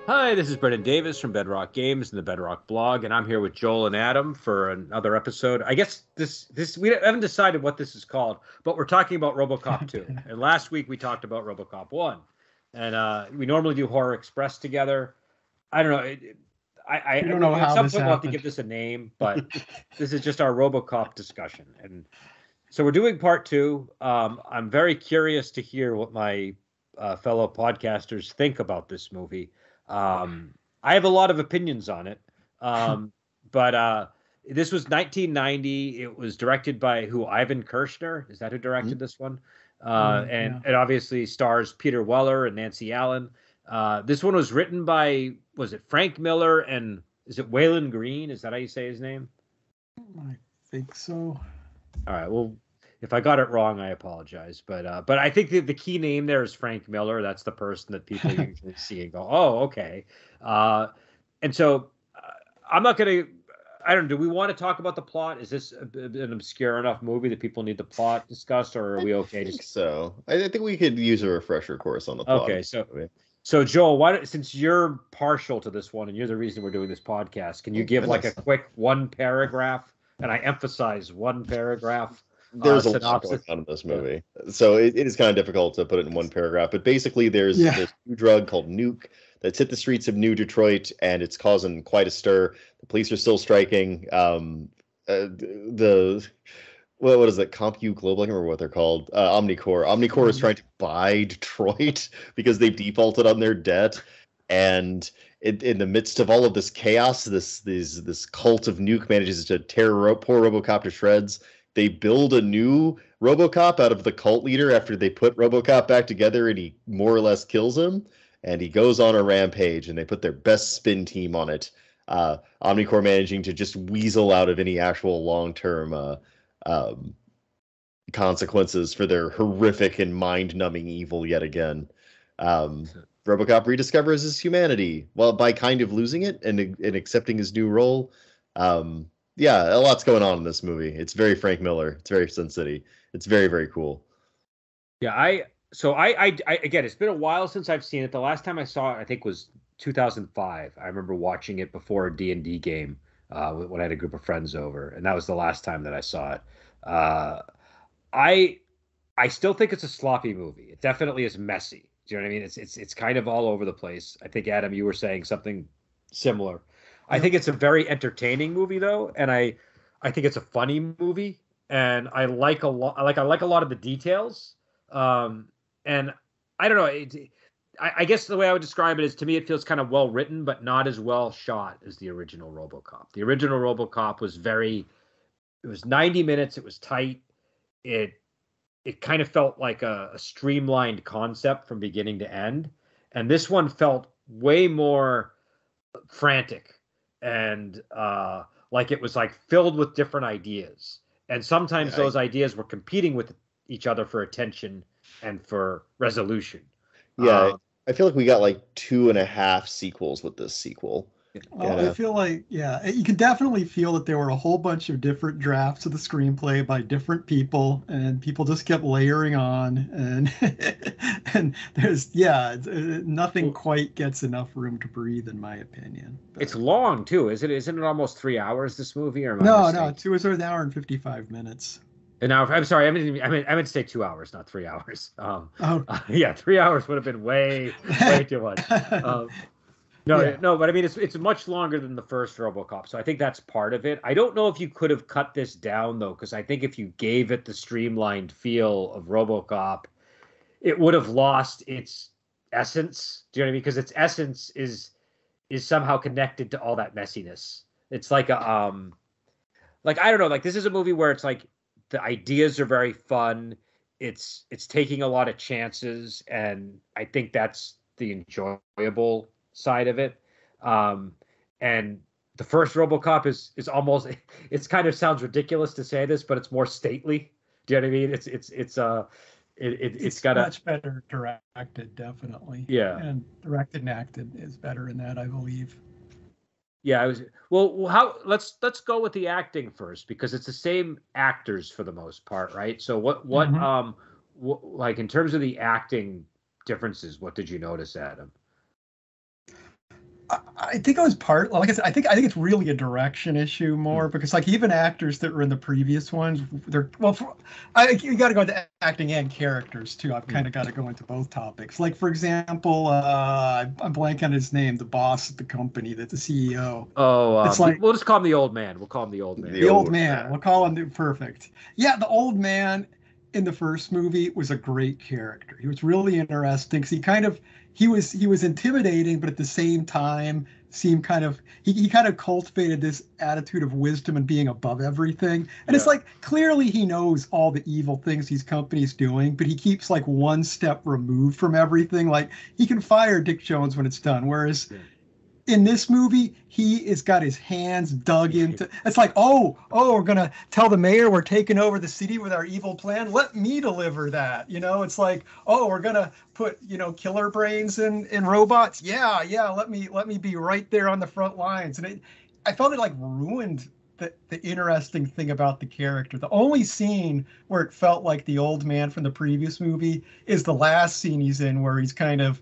Hi, this is Brendan Davis from Bedrock Games and the Bedrock blog, and I'm here with Joel and Adam for another episode. I guess this we haven't decided what this is called, but we're talking about RoboCop 2. And last week we talked about RoboCop 1. And we normally do Horror Express together. I don't know. We don't know At how some this point we'll have to happened. give this a name, but this is just our RoboCop discussion. And so we're doing part 2. I'm very curious to hear what my fellow podcasters think about this movie. I have a lot of opinions on it, but this was 1990. It was directed by Ivan Kershner. Is that who directed this one? And Yeah. it obviously stars Peter Weller and Nancy Allen. This one was written by, was it Frank Miller and is it Waylon Green? Is that how you say his name? I think so. All right. Well, if I got it wrong, I apologize. But I think the key name there is Frank Miller. That's the person that people usually see and go, oh, okay. And so I'm not going to. I don't know. Do we want to talk about the plot? Is this an obscure enough movie that people need the plot discussed, or are we okay? Think so. I think we could use a refresher course on the plot. Okay, so Joel, since you're partial to this one and you're the reason we're doing this podcast, can you give like a quick one paragraph? And I emphasize one paragraph. There's a lot going on in this movie, so it is kind of difficult to put it in one paragraph. But basically, there's a new drug called Nuke that's hit the streets of New Detroit, and it's causing quite a stir. The police are still striking. What is it? CompuGlobal? I can't remember what they're called. Omnicore. Omnicore is trying to buy Detroit because they've defaulted on their debt, and in the midst of all of this chaos, this cult of Nuke manages to tear poor Robocop to shreds. They build a new Robocop out of the cult leader after they put Robocop back together, and he more or less kills him. And he goes on a rampage, and they put their best spin team on it. Omnicore managing to just weasel out of any actual long-term consequences for their horrific and mind-numbing evil yet again. Robocop rediscovers his humanity by kind of losing it and accepting his new role. Yeah, a lot's going on in this movie. It's very Frank Miller. It's very Sin City. It's very, very cool. Yeah, I again, it's been a while since I've seen it. The last time I saw it, I think, was 2005. I remember watching it before a D&D game when I had a group of friends over, and that was the last time that I saw it. I still think it's a sloppy movie. It definitely is messy. Do you know what I mean? It's kind of all over the place. I think, Adam, you were saying something similar. I think it's a very entertaining movie, though, and I think it's a funny movie, and I like a lot of the details. And I don't know. I guess the way I would describe it is, to me, it feels kind of well written, but not as well shot as the original RoboCop. The original RoboCop was it was 90 minutes. It was tight. It kind of felt like a streamlined concept from beginning to end. And this one felt way more frantic and like it was like filled with different ideas. And sometimes those ideas were competing with each other for attention and for resolution. Yeah, I feel like we got like 2.5 sequels with this sequel. Well, I feel like, you can definitely feel that there were a whole bunch of different drafts of the screenplay by different people, and people just kept layering on, and and there's nothing quite gets enough room to breathe, in my opinion. But it's long too, isn't it? Isn't it almost 3 hours, this movie? Or no, it was an hour and 55 minutes. An hour. I'm sorry. I meant to say 2 hours, not 3 hours. Yeah, 3 hours would have been way too much. No, but I mean, it's much longer than the first RoboCop, so I think that's part of it. I don't know if you could have cut this down though, because I think if you gave it the streamlined feel of RoboCop, it would have lost its essence. Do you know what I mean? Because its essence is somehow connected to all that messiness. It's like I don't know, like this is a movie where it's like the ideas are very fun. It's taking a lot of chances, and I think that's the enjoyable side of it. And the first RoboCop is almost, it's kind of sounds ridiculous to say this, but it's more stately. Do you know what I mean? It's got much better directed, definitely. Yeah, and directed and acted is better in that, I believe. Yeah, let's go with the acting first, because it's the same actors for the most part, right? So what like in terms of the acting differences, what did you notice, Adam? I think it was like I said, I think it's really a direction issue more because like even actors that were in the previous ones, they're you got to go into acting and characters too. I've kind of got to go into both topics. Like for example, I'm blanking on his name, the boss at the company, the CEO. Oh, it's like we'll just call him the old man. We'll call him the old man. The old man. We'll call him perfect. Yeah, the old man in the first movie was a great character. He was really interesting because he was intimidating, but at the same time seemed he kind of cultivated this attitude of wisdom and being above everything. And it's like clearly he knows all the evil things these companies doing, but he keeps like one step removed from everything. Like he can fire Dick Jones when it's done, whereas in this movie, he has got his hands dug into. It's like, we're gonna tell the mayor we're taking over the city with our evil plan. Let me deliver that. It's like, we're gonna put killer brains in robots. Yeah. Let me be right there on the front lines. And I felt it like ruined the interesting thing about the character. The only scene where it felt like the old man from the previous movie is the last scene he's in, where he's kind of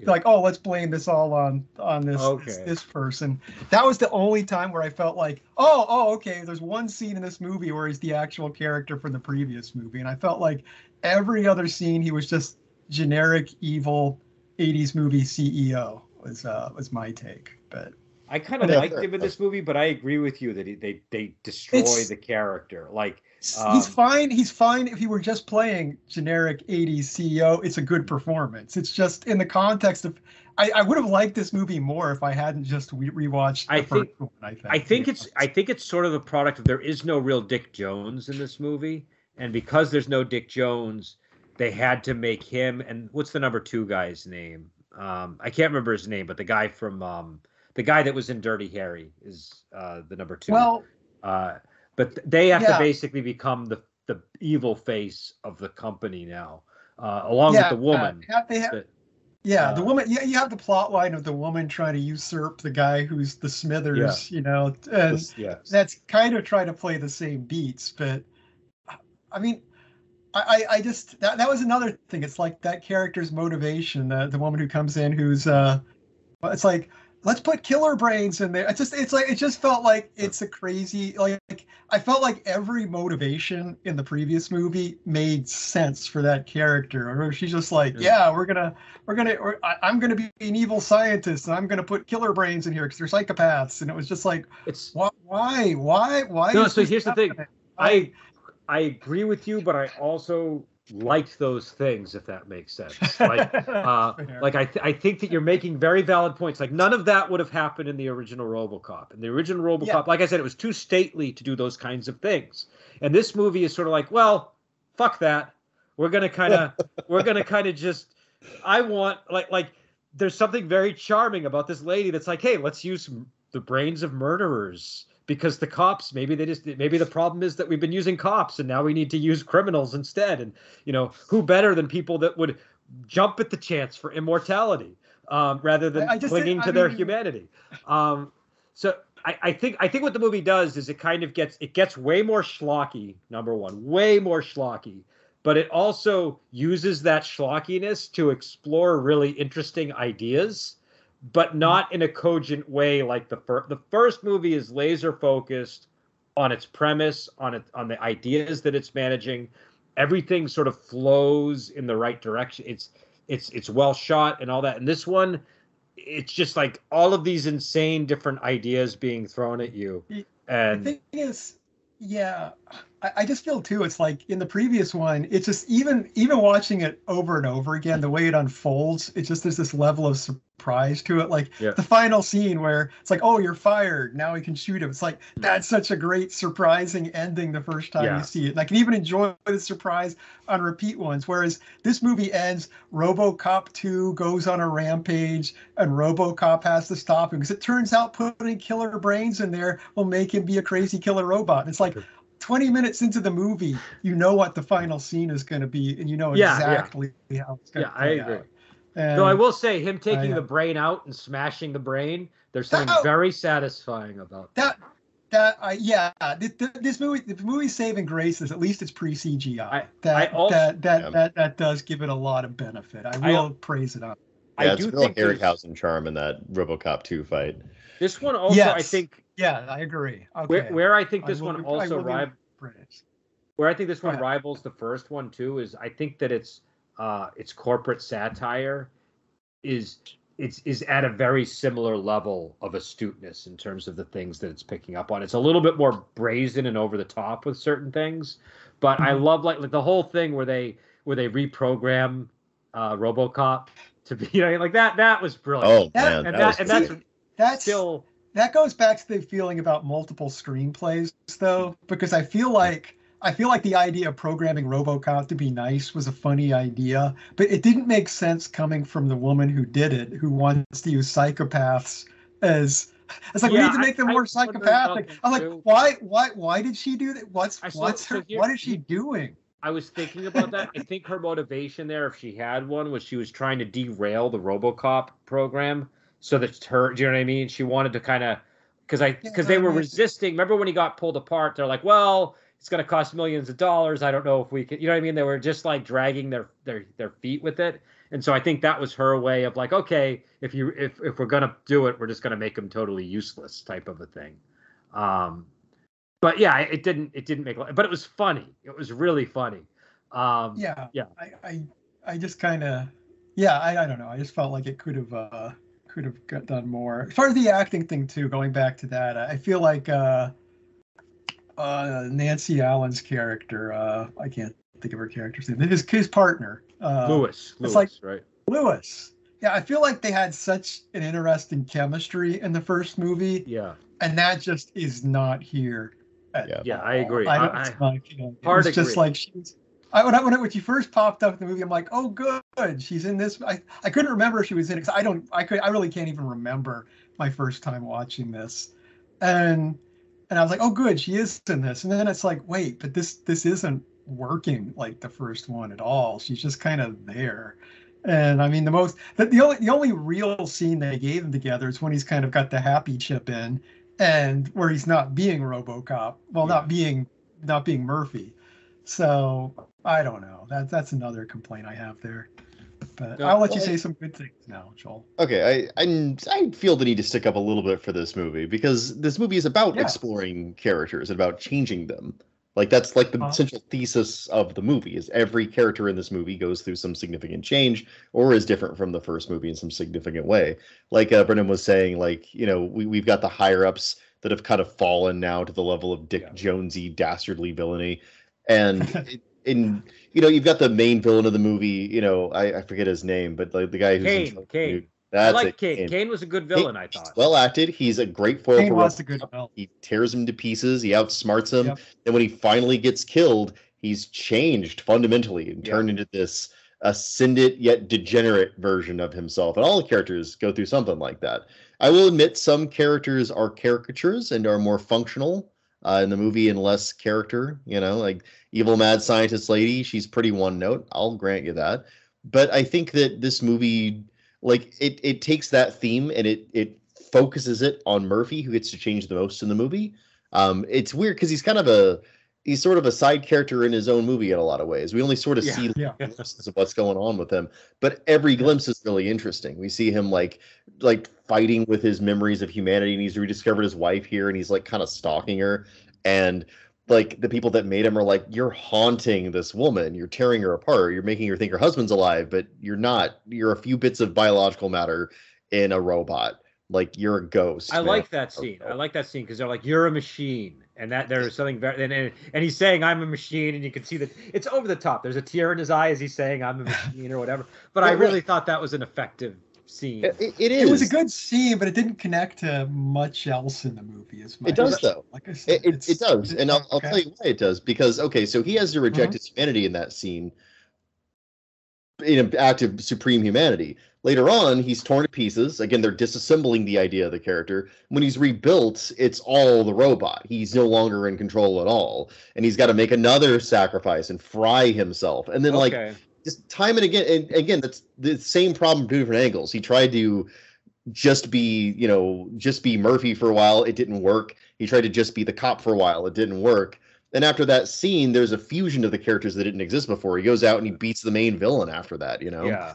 like, let's blame this all on this person. That was the only time where I felt like, okay, there's one scene in this movie where he's the actual character from the previous movie. And I felt like every other scene he was just generic evil 80s movie CEO was my take. But I kind of liked him in this movie, but I agree with you that they destroy the character. Like he's fine. He's fine if he were just playing generic 80s CEO. It's a good performance. It's just in the context of I would have liked this movie more if I hadn't just rewatched the first one. I think it's sort of the product of there is no real Dick Jones in this movie, and because there's no Dick Jones, they had to make him. And what's the number 2 guy's name? I can't remember his name, but the guy from the guy that was in Dirty Harry is the number 2. Well, but they have to basically become the evil face of the company now, along with the woman. The woman. Yeah, you have the plot line of the woman trying to usurp the guy who's the Smithers. And that's kind of trying to play the same beats. But I mean, I just that was another thing. It's like that character's motivation. The woman who comes in, who's it's like, let's put killer brains in there. It just felt like it's a crazy, like I felt like every motivation in the previous movie made sense for that character. Or she's just like, I'm gonna be an evil scientist and I'm gonna put killer brains in here because they're psychopaths. And it was just like, why? No, so here's the thing. I agree with you, but I also liked those things, if that makes sense. Like, I think that you're making very valid points. Like none of that would have happened in the original Robocop. In the original Robocop, like I said, it was too stately to do those kinds of things. And this movie is sort of like, well, fuck that. We're gonna kind of just. I want like. There's something very charming about this lady that's like, hey, let's use the brains of murderers. Because the cops, maybe the problem is that we've been using cops and now we need to use criminals instead. And, who better than people that would jump at the chance for immortality rather than clinging to their humanity. So I think what the movie does is it gets way more schlocky, number one, way more schlocky. But it also uses that schlockiness to explore really interesting ideas, but not in a cogent way like the first movie is laser focused on its premise, on the ideas that it's managing. Everything sort of flows in the right direction. It's well shot and all that. And this one, it's just like all of these insane different ideas being thrown at you. And the thing is, I just feel too, it's like in the previous one, it's just even watching it over and over again, the way it unfolds, it's just there's this level of surprise to it. Like the final scene where it's like, you're fired, now we can shoot him. It's like that's such a great surprising ending the first time you see it. And I can even enjoy the surprise on repeat ones. Whereas this movie ends, Robocop 2 goes on a rampage and Robocop has to stop him because it turns out putting killer brains in there will make him be a crazy killer robot. And it's like 20 minutes into the movie, you know what the final scene is going to be, and you know exactly how it's going to play. I agree. Though I will say, him taking the brain out and smashing the brain, there's something very satisfying about that. This movie, the movie's saving grace is at least it's pre-CGI. That does give it a lot of benefit. I will praise it up. Yeah, it's real Harryhausen charm in that RoboCop 2 fight. This one also, yes. I think. Yeah, I agree. Okay. Where I think this one also where I think this one rivals the first one too is I think that its corporate satire is at a very similar level of astuteness in terms of the things that it's picking up on. It's a little bit more brazen and over the top with certain things, but I love like the whole thing where they reprogram RoboCop to be like that. That was brilliant. Oh man, that's still. That goes back to the feeling about multiple screenplays, though, because I feel like the idea of programming RoboCop to be nice was a funny idea, but it didn't make sense coming from the woman who did it, who wants to use psychopaths as like we need to make them more psychopathic. I'm like, why did she do that? What is she doing? I was thinking about that. I think her motivation there, if she had one, was she was trying to derail the RoboCop program. So that's her. Do you know what I mean? She wanted to kind of, because they were resisting. Remember when he got pulled apart? They're like, well, it's going to cost millions of dollars. I don't know if we can. You know what I mean? They were just like dragging their feet with it. And so I think that was her way of like, okay, if we're going to do it, we're just going to make them totally useless type of a thing. But yeah, it didn't make. But it was funny. It was really funny. Yeah. I just kind of. Yeah, I don't know. I just felt like it could have got done more. As far as the acting thing too, going back to that, I feel like Nancy Allen's character, I can't think of her character's name. His partner, Lewis. It's like right? Lewis. Yeah, I feel like they had such an interesting chemistry in the first movie. Yeah, and that just is not here. Yeah, I agree. It's just like she was. When she first popped up in the movie, I'm like, oh, good, she's in this. I couldn't remember if she was in it because I really can't even remember my first time watching this, and I was like, oh, good, she is in this. And then it's like, wait, but this isn't working like the first one at all. She's just kind of there, and I mean the only real scene they gave them together is when he's kind of got the happy chip in, and where he's not being RoboCop, not being Murphy. So I don't know. That's another complaint I have there. But I'll let you say some good things now, Joel. Okay, I feel the need to stick up a little bit for this movie because this movie is about exploring characters and about changing them. Like that's like the central thesis of the movie is every character in this movie goes through some significant change or is different from the first movie in some significant way. Like Brendan was saying, like, we've got the higher ups that have kind of fallen now to the level of Dick Jonesy dastardly villainy. And you've got the main villain of the movie. I forget his name, but like the guy who's Kane. I like Kane. Kane was a good villain. I thought well acted. He's a great foil. Kane was a good villain. He tears him to pieces. He outsmarts him. Yep. Then when he finally gets killed, he's changed fundamentally and turned into this ascendant yet degenerate version of himself. And all the characters go through something like that. I will admit some characters are caricatures and are more functional in the movie and less character. Like evil mad scientist lady, she's pretty one note. I'll grant you that. But I think that this movie, like it takes that theme and it focuses it on Murphy, who gets to change the most in the movie. It's weird because he's sort of a side character in his own movie in a lot of ways. We only sort of see glimpses of what's going on with him, but every glimpse is really interesting. We see him like fighting with his memories of humanity, and he's rediscovered his wife here, and he's like kind of stalking her, and like the people that made him are like, you're haunting this woman, you're tearing her apart, you're making her think her husband's alive, but you're not. You're a few bits of biological matter in a robot. Like you're a ghost. I like that scene. I like that scene because they're like, you're a machine, and that there's something very and he's saying I'm a machine, and you can see that it's over the top. There's a tear in his eye as he's saying I'm a machine or whatever. But I really thought that was an effective scene. It is. It was a good scene, but it didn't connect to much else in the movie as much. It does though. Like I said, it does, and I'll tell you why it does. Because so he has to reject his humanity in that scene, in an act of supreme humanity. Later on, he's torn to pieces. Again, they're disassembling the idea of the character. When he's rebuilt, it's all the robot. He's no longer in control at all. And he's got to make another sacrifice and fry himself. And then, just time and again. And again, that's the same problem, two different angles. He tried to just be Murphy for a while. It didn't work. He tried to just be the cop for a while. It didn't work. And after that scene, there's a fusion of the characters that didn't exist before. He goes out and he beats the main villain after that, Yeah.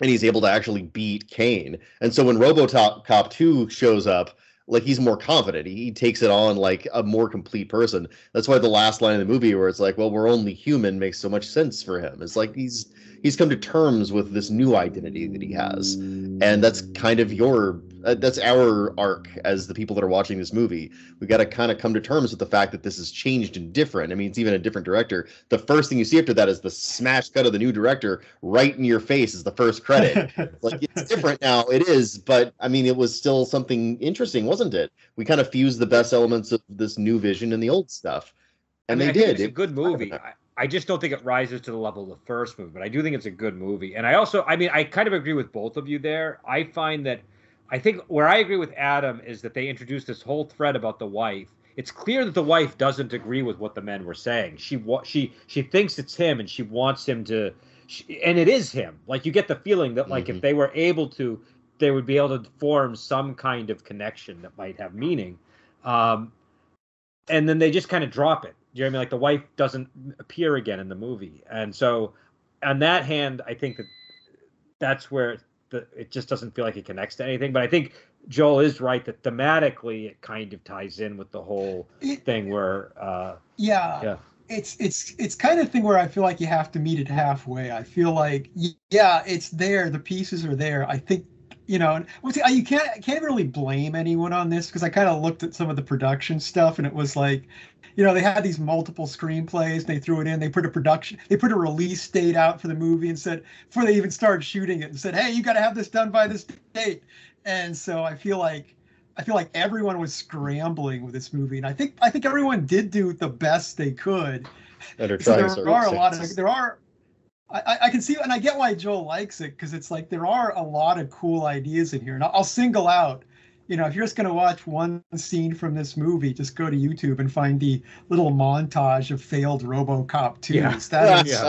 and he's able to actually beat Kane. And so when RoboCop 2 shows up, like, he's more confident. He takes it on like a more complete person. That's why the last line of the movie where it's like, well, we're only human makes so much sense for him. It's like he's come to terms with this new identity that he has. And that's kind of that's our arc as the people that are watching this movie. We got to kind of come to terms with the fact that this has changed and different. I mean, it's even a different director. The first thing you see after that is the smash cut of the new director right in your face is the first credit. Like, it's different now. It is, but I mean, it was still something interesting, wasn't it? We kind of fused the best elements of this new vision and the old stuff. And they did. It's a good movie. I just don't think it rises to the level of the first movie, but I do think it's a good movie. And I kind of agree with both of you there. I think where I agree with Adam is that they introduced this whole thread about the wife. It's clear that the wife doesn't agree with what the men were saying. She thinks it's him, and she wants him to, and it is him. Like, you get the feeling that, like, if they were able to, they would be able to form some kind of connection that might have meaning. And then they just kind of drop it. You know what I mean? Like, the wife doesn't appear again in the movie. And so on that hand, I think that's where it just doesn't feel like it connects to anything. But I think Joel is right that thematically it kind of ties in with the whole thing where it's kind of thing where I feel like you have to meet it halfway. I feel like, it's there, the pieces are there. I think, you can't really blame anyone on this, because I kind of looked at some of the production stuff, and it was like, they had these multiple screenplays, and they threw it in. They put a release date out for the movie and said, before they even started shooting it, and said, hey, you got to have this done by this date. And so I feel like everyone was scrambling with this movie, and I think everyone did do the best they could. I can see, and I get why Joel likes it, because it's like there are a lot of cool ideas in here. And I'll single out, if you're just going to watch one scene from this movie, just go to YouTube and find the little montage of failed Robocop 2s. Yeah. That is,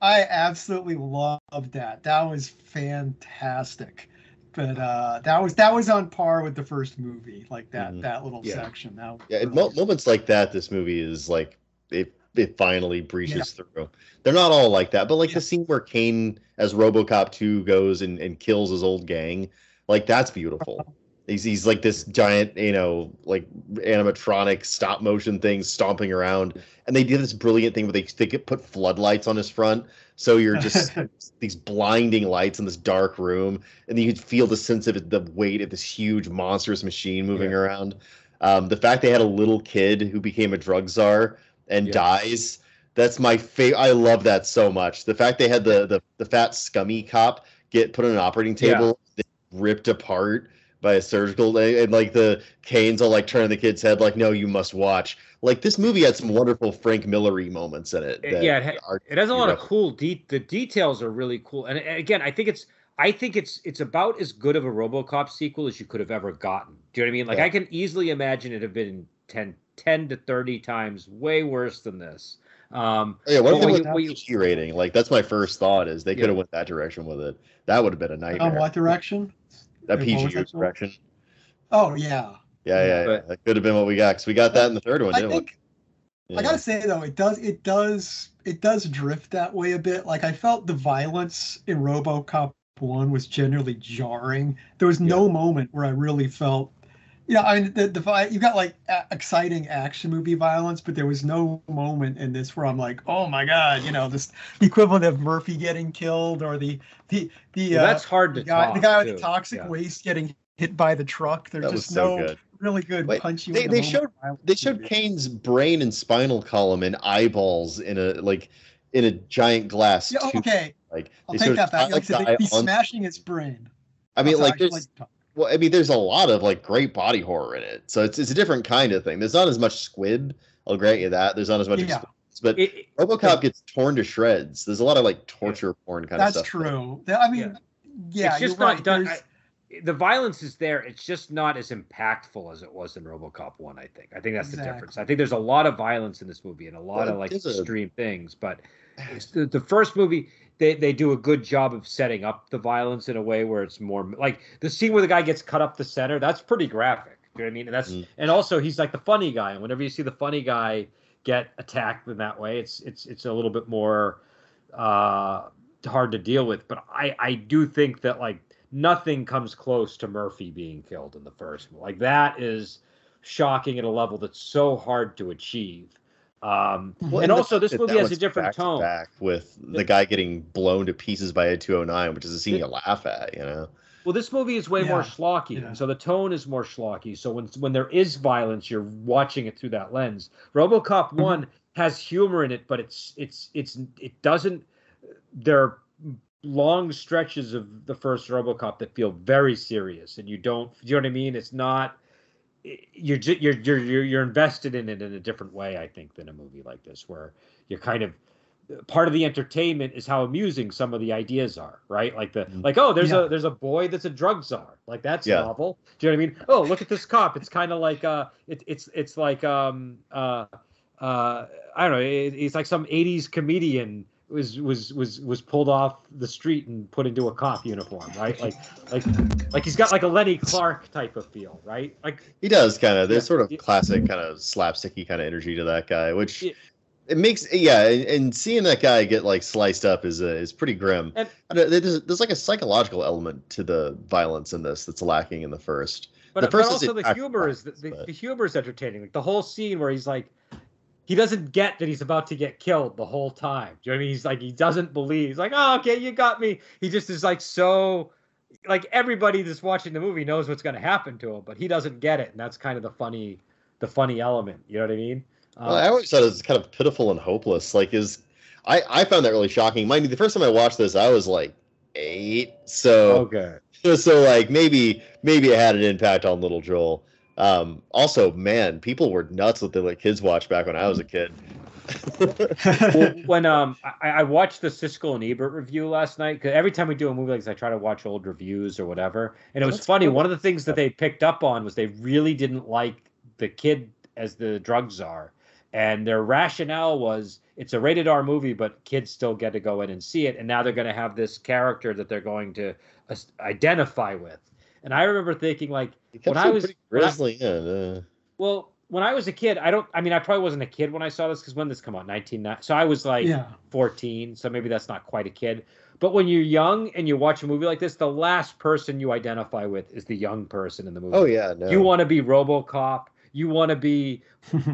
I absolutely loved that. That was fantastic. But that was on par with the first movie, like that little section. Moments like that, this movie is like it finally breaches through. They're not all like that, but like the scene where Kane as RoboCop 2 goes and kills his old gang, like, that's beautiful. He's like this giant, like animatronic stop motion thing stomping around, and they did this brilliant thing where they put floodlights on his front, so you're just these blinding lights in this dark room, and you could feel the sense of the weight of this huge monstrous machine moving around. The fact they had a little kid who became a drug czar and dies, that's my favorite. I love that so much. The fact they had the fat scummy cop get put on an operating table, ripped apart by a surgical, and like the Kane's all like turning the kid's head like, no, you must watch. Like, this movie had some wonderful Frank Miller-y moments in it. It has a lot of cool the details are really cool. And again, I think it's about as good of a RoboCop sequel as you could have ever gotten. Do you know what I mean? Like, I can easily imagine it have been 10 to 30 times way worse than this. What if they went PG rating? Like, that's my first thought, is they could have went that direction with it. That would have been a nightmare. What direction? That PG direction. Oh, yeah. Yeah. That could have been what we got, because we got that in the third one, didn't we? I gotta say, though, it does drift that way a bit. Like, I felt the violence in RoboCop 1 was generally jarring. There was no moment where I really felt, I mean, you got like exciting action movie violence, but there was no moment in this where I'm like, oh my god, this the equivalent of Murphy getting killed, or that's hard to the guy with the toxic waste getting hit by the truck. There's just good. Really good punchy. They showed Kane's brain and spinal column and eyeballs in a giant glass tube. Okay, like, I'll take that back. He's smashing his brain. I mean, there's a lot of like great body horror in it, so it's a different kind of thing. There's not as much squib. I'll grant you that. There's not as much explosions, but RoboCop gets torn to shreds. There's a lot of like torture porn kind of stuff. That's true. I mean, it's just you're not right. done. The violence is there. It's just not as impactful as it was in RoboCop 1, I think. I think that's the difference. I think there's a lot of violence in this movie and a lot of like extreme things, but the first movie, they do a good job of setting up the violence in a way where it's more like the scene where the guy gets cut up the center. That's pretty graphic. You know what I mean? And that's and also he's like the funny guy. And whenever you see the funny guy get attacked in that way, it's a little bit more hard to deal with. But I do think that like nothing comes close to Murphy being killed in the first one. Like that is shocking at a level that's so hard to achieve. And also, this movie has a different tone. Back with the guy getting blown to pieces by a 209, which is a scene you laugh at, you know. Well, this movie is way more schlocky, and so the tone is more schlocky. So when there is violence, you're watching it through that lens. RoboCop 1 has humor in it, but it doesn't. There are long stretches of the first RoboCop that feel very serious, and you know what I mean? It's not. You're invested in it in a different way, I think, than a movie like this, where you're kind of part of the entertainment is how amusing some of the ideas are, right? Like there's a boy that's a drug czar, like that's novel. Do you know what I mean? Oh, look at this cop. It's kind of like it's like I don't know. It's like some '80s comedian was pulled off the street and put into a cop uniform, right? Like he's got like a Lenny Clark type of feel, right? Like he does kind of. There's sort of classic kind of slapsticky kind of energy to that guy, which it makes and seeing that guy get like sliced up is pretty grim. And there's like a psychological element to the violence in this that's lacking in the first. But also the humor is the humor is entertaining. Like the whole scene where he's like. He doesn't get that he's about to get killed the whole time. Do you know what I mean? He's like, he doesn't believe. He's like, oh, okay, you got me. He just is like so, like everybody that's watching the movie knows what's going to happen to him, but he doesn't get it, and that's kind of the funny element. You know what I mean? Well, I always thought it was kind of pitiful and hopeless. Like, I found that really shocking. Mind you, the first time I watched this, I was like 8, so like maybe it had an impact on little Joel. Also, man, people were nuts with the like kids watch back when I was a kid. Well, when I watched the Siskel and Ebert review last night, because every time we do a movie like this, I try to watch old reviews or whatever, and it was funny. Cool. One of the things that they picked up on was they really didn't like the kid as the drug czar, and their rationale was it's a rated R movie, but kids still get to go in and see it, and now they're going to have this character that they're going to identify with. And I remember thinking, like, when I was grisly, well, when I was a kid, I probably wasn't a kid when I saw this, because when did this come out? 1990. So I was like 14, so maybe that's not quite a kid. But when you're young and you watch a movie like this, the last person you identify with is the young person in the movie. Oh, yeah. No. You want to be Robocop. You want to be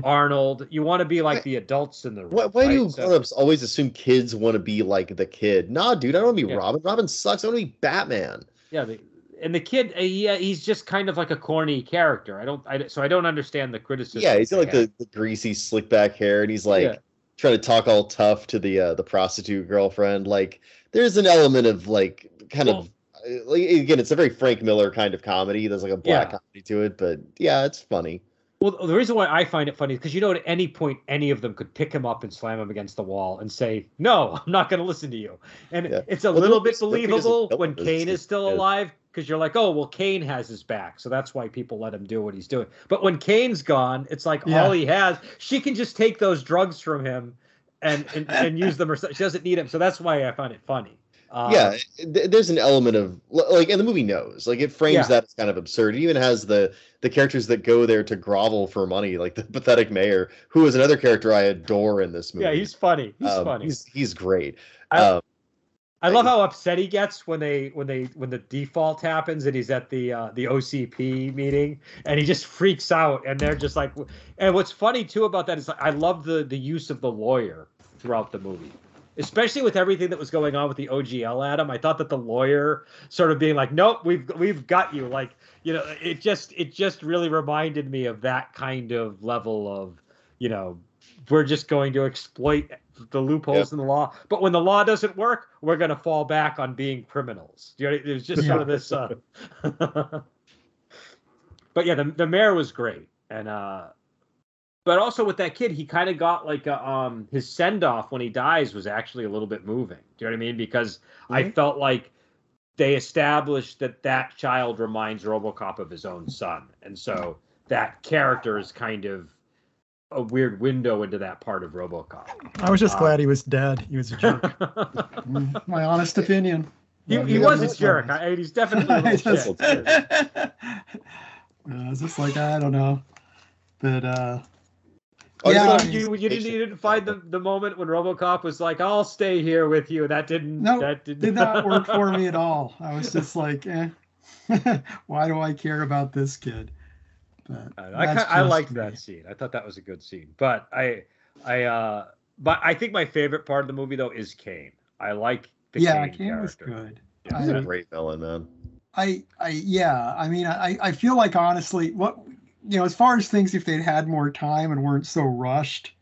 Arnold. You want to be like the adults in the room. Why do grown-ups always assume kids want to be like the kid? Nah, dude, I don't want to be Robin. Robin sucks. I want to be Batman. Yeah, and the kid, he's just kind of like a corny character. I don't understand the criticism. Yeah, he's got like the greasy, slick back hair, and he's like trying to talk all tough to the prostitute girlfriend. Like, there's an element of like kind of like, again, it's a very Frank Miller kind of comedy. There's like a black comedy to it, but yeah, it's funny. Well, the reason why I find it funny is because, you know, at any point, any of them could pick him up and slam him against the wall and say, no, I'm not going to listen to you. And it's a little bit believable when Kane is still alive, because you're like, oh, well, Kane has his back, so that's why people let him do what he's doing. But when Kane's gone, it's like all he has. She can just take those drugs from him and use them herself. She doesn't need him. So that's why I find it funny. There's an element of like, and the movie knows, like, it frames that as kind of absurd. It even has the characters that go there to grovel for money, like the pathetic mayor, who is another character I adore in this movie. Yeah, he's funny. He's great. I love how upset he gets when the default happens and he's at the OCP meeting and he just freaks out, and they're just like, and what's funny too about that is, like, I love the use of the lawyer throughout the movie. Especially with everything that was going on with the OGL Adam, I thought that the lawyer sort of being like, "Nope, we've got you." Like, you know, it just really reminded me of that kind of level of, you know, we're just going to exploit the loopholes in the law. But when the law doesn't work, we're going to fall back on being criminals. You know, there's just sort of this. But yeah, the mayor was great, and but also with that kid, he kind of got like his send off when he dies was actually a little bit moving. Do you know what I mean? Because I felt like they established that child reminds RoboCop of his own son, and so that character is kind of a weird window into that part of RoboCop. I was just glad he was dead. He was a jerk. My honest opinion. He was a jerk. He's definitely a little shit. It's just like, I don't know, but Yeah, you didn't find the moment when RoboCop was like, "I'll stay here with you." That didn't. No, that didn't. did not work for me at all. I was just like, why do I care about this kid? But I liked that scene. I thought that was a good scene. But but I think my favorite part of the movie though is Kane. I like the Kane character. Was good. Yeah, he's a great villain, man. I mean, I feel like honestly, as far as things, if they'd had more time and weren't so rushed,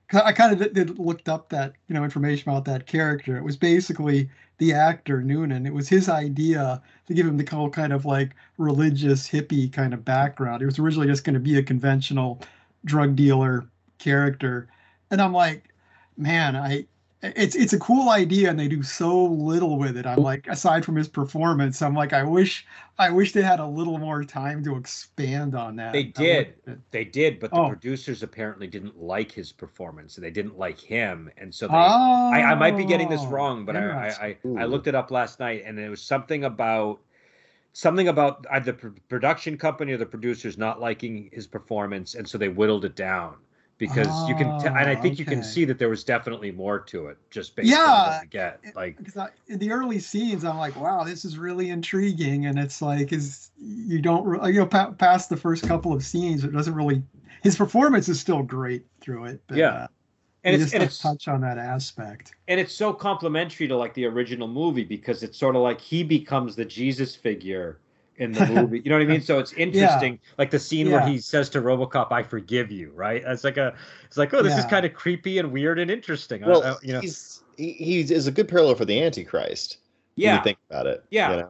'cause I kind of did looked up that, information about that character. It was basically the actor Noonan. It was his idea to give him the whole kind of like religious hippie kind of background. It was originally just going to be a conventional drug dealer character. And I'm like, man, it's a cool idea and they do so little with it. I'm like, aside from his performance, I'm like, I wish they had a little more time to expand on that. They did, but the producers apparently didn't like his performance and they didn't like him. And so I might be getting this wrong, but I looked it up last night and it was something about either the production company or the producers not liking his performance. And so they whittled it down. Because you can, and I think you can see that there was definitely more to it, just based on what we get. Like, in the early scenes, I'm like, wow, this is really intriguing, and it's like, past the first couple of scenes, it doesn't really. His performance is still great through it, but, and it's touch on that aspect, and it's so complimentary to like the original movie because it's sort of like he becomes the Jesus figure in the movie, you know what I mean? So it's interesting, like the scene where he says to RoboCop, "I forgive you," right? It's like this is kind of creepy and weird and interesting. Well, he is a good parallel for the Antichrist. Yeah, when you think about it. Yeah.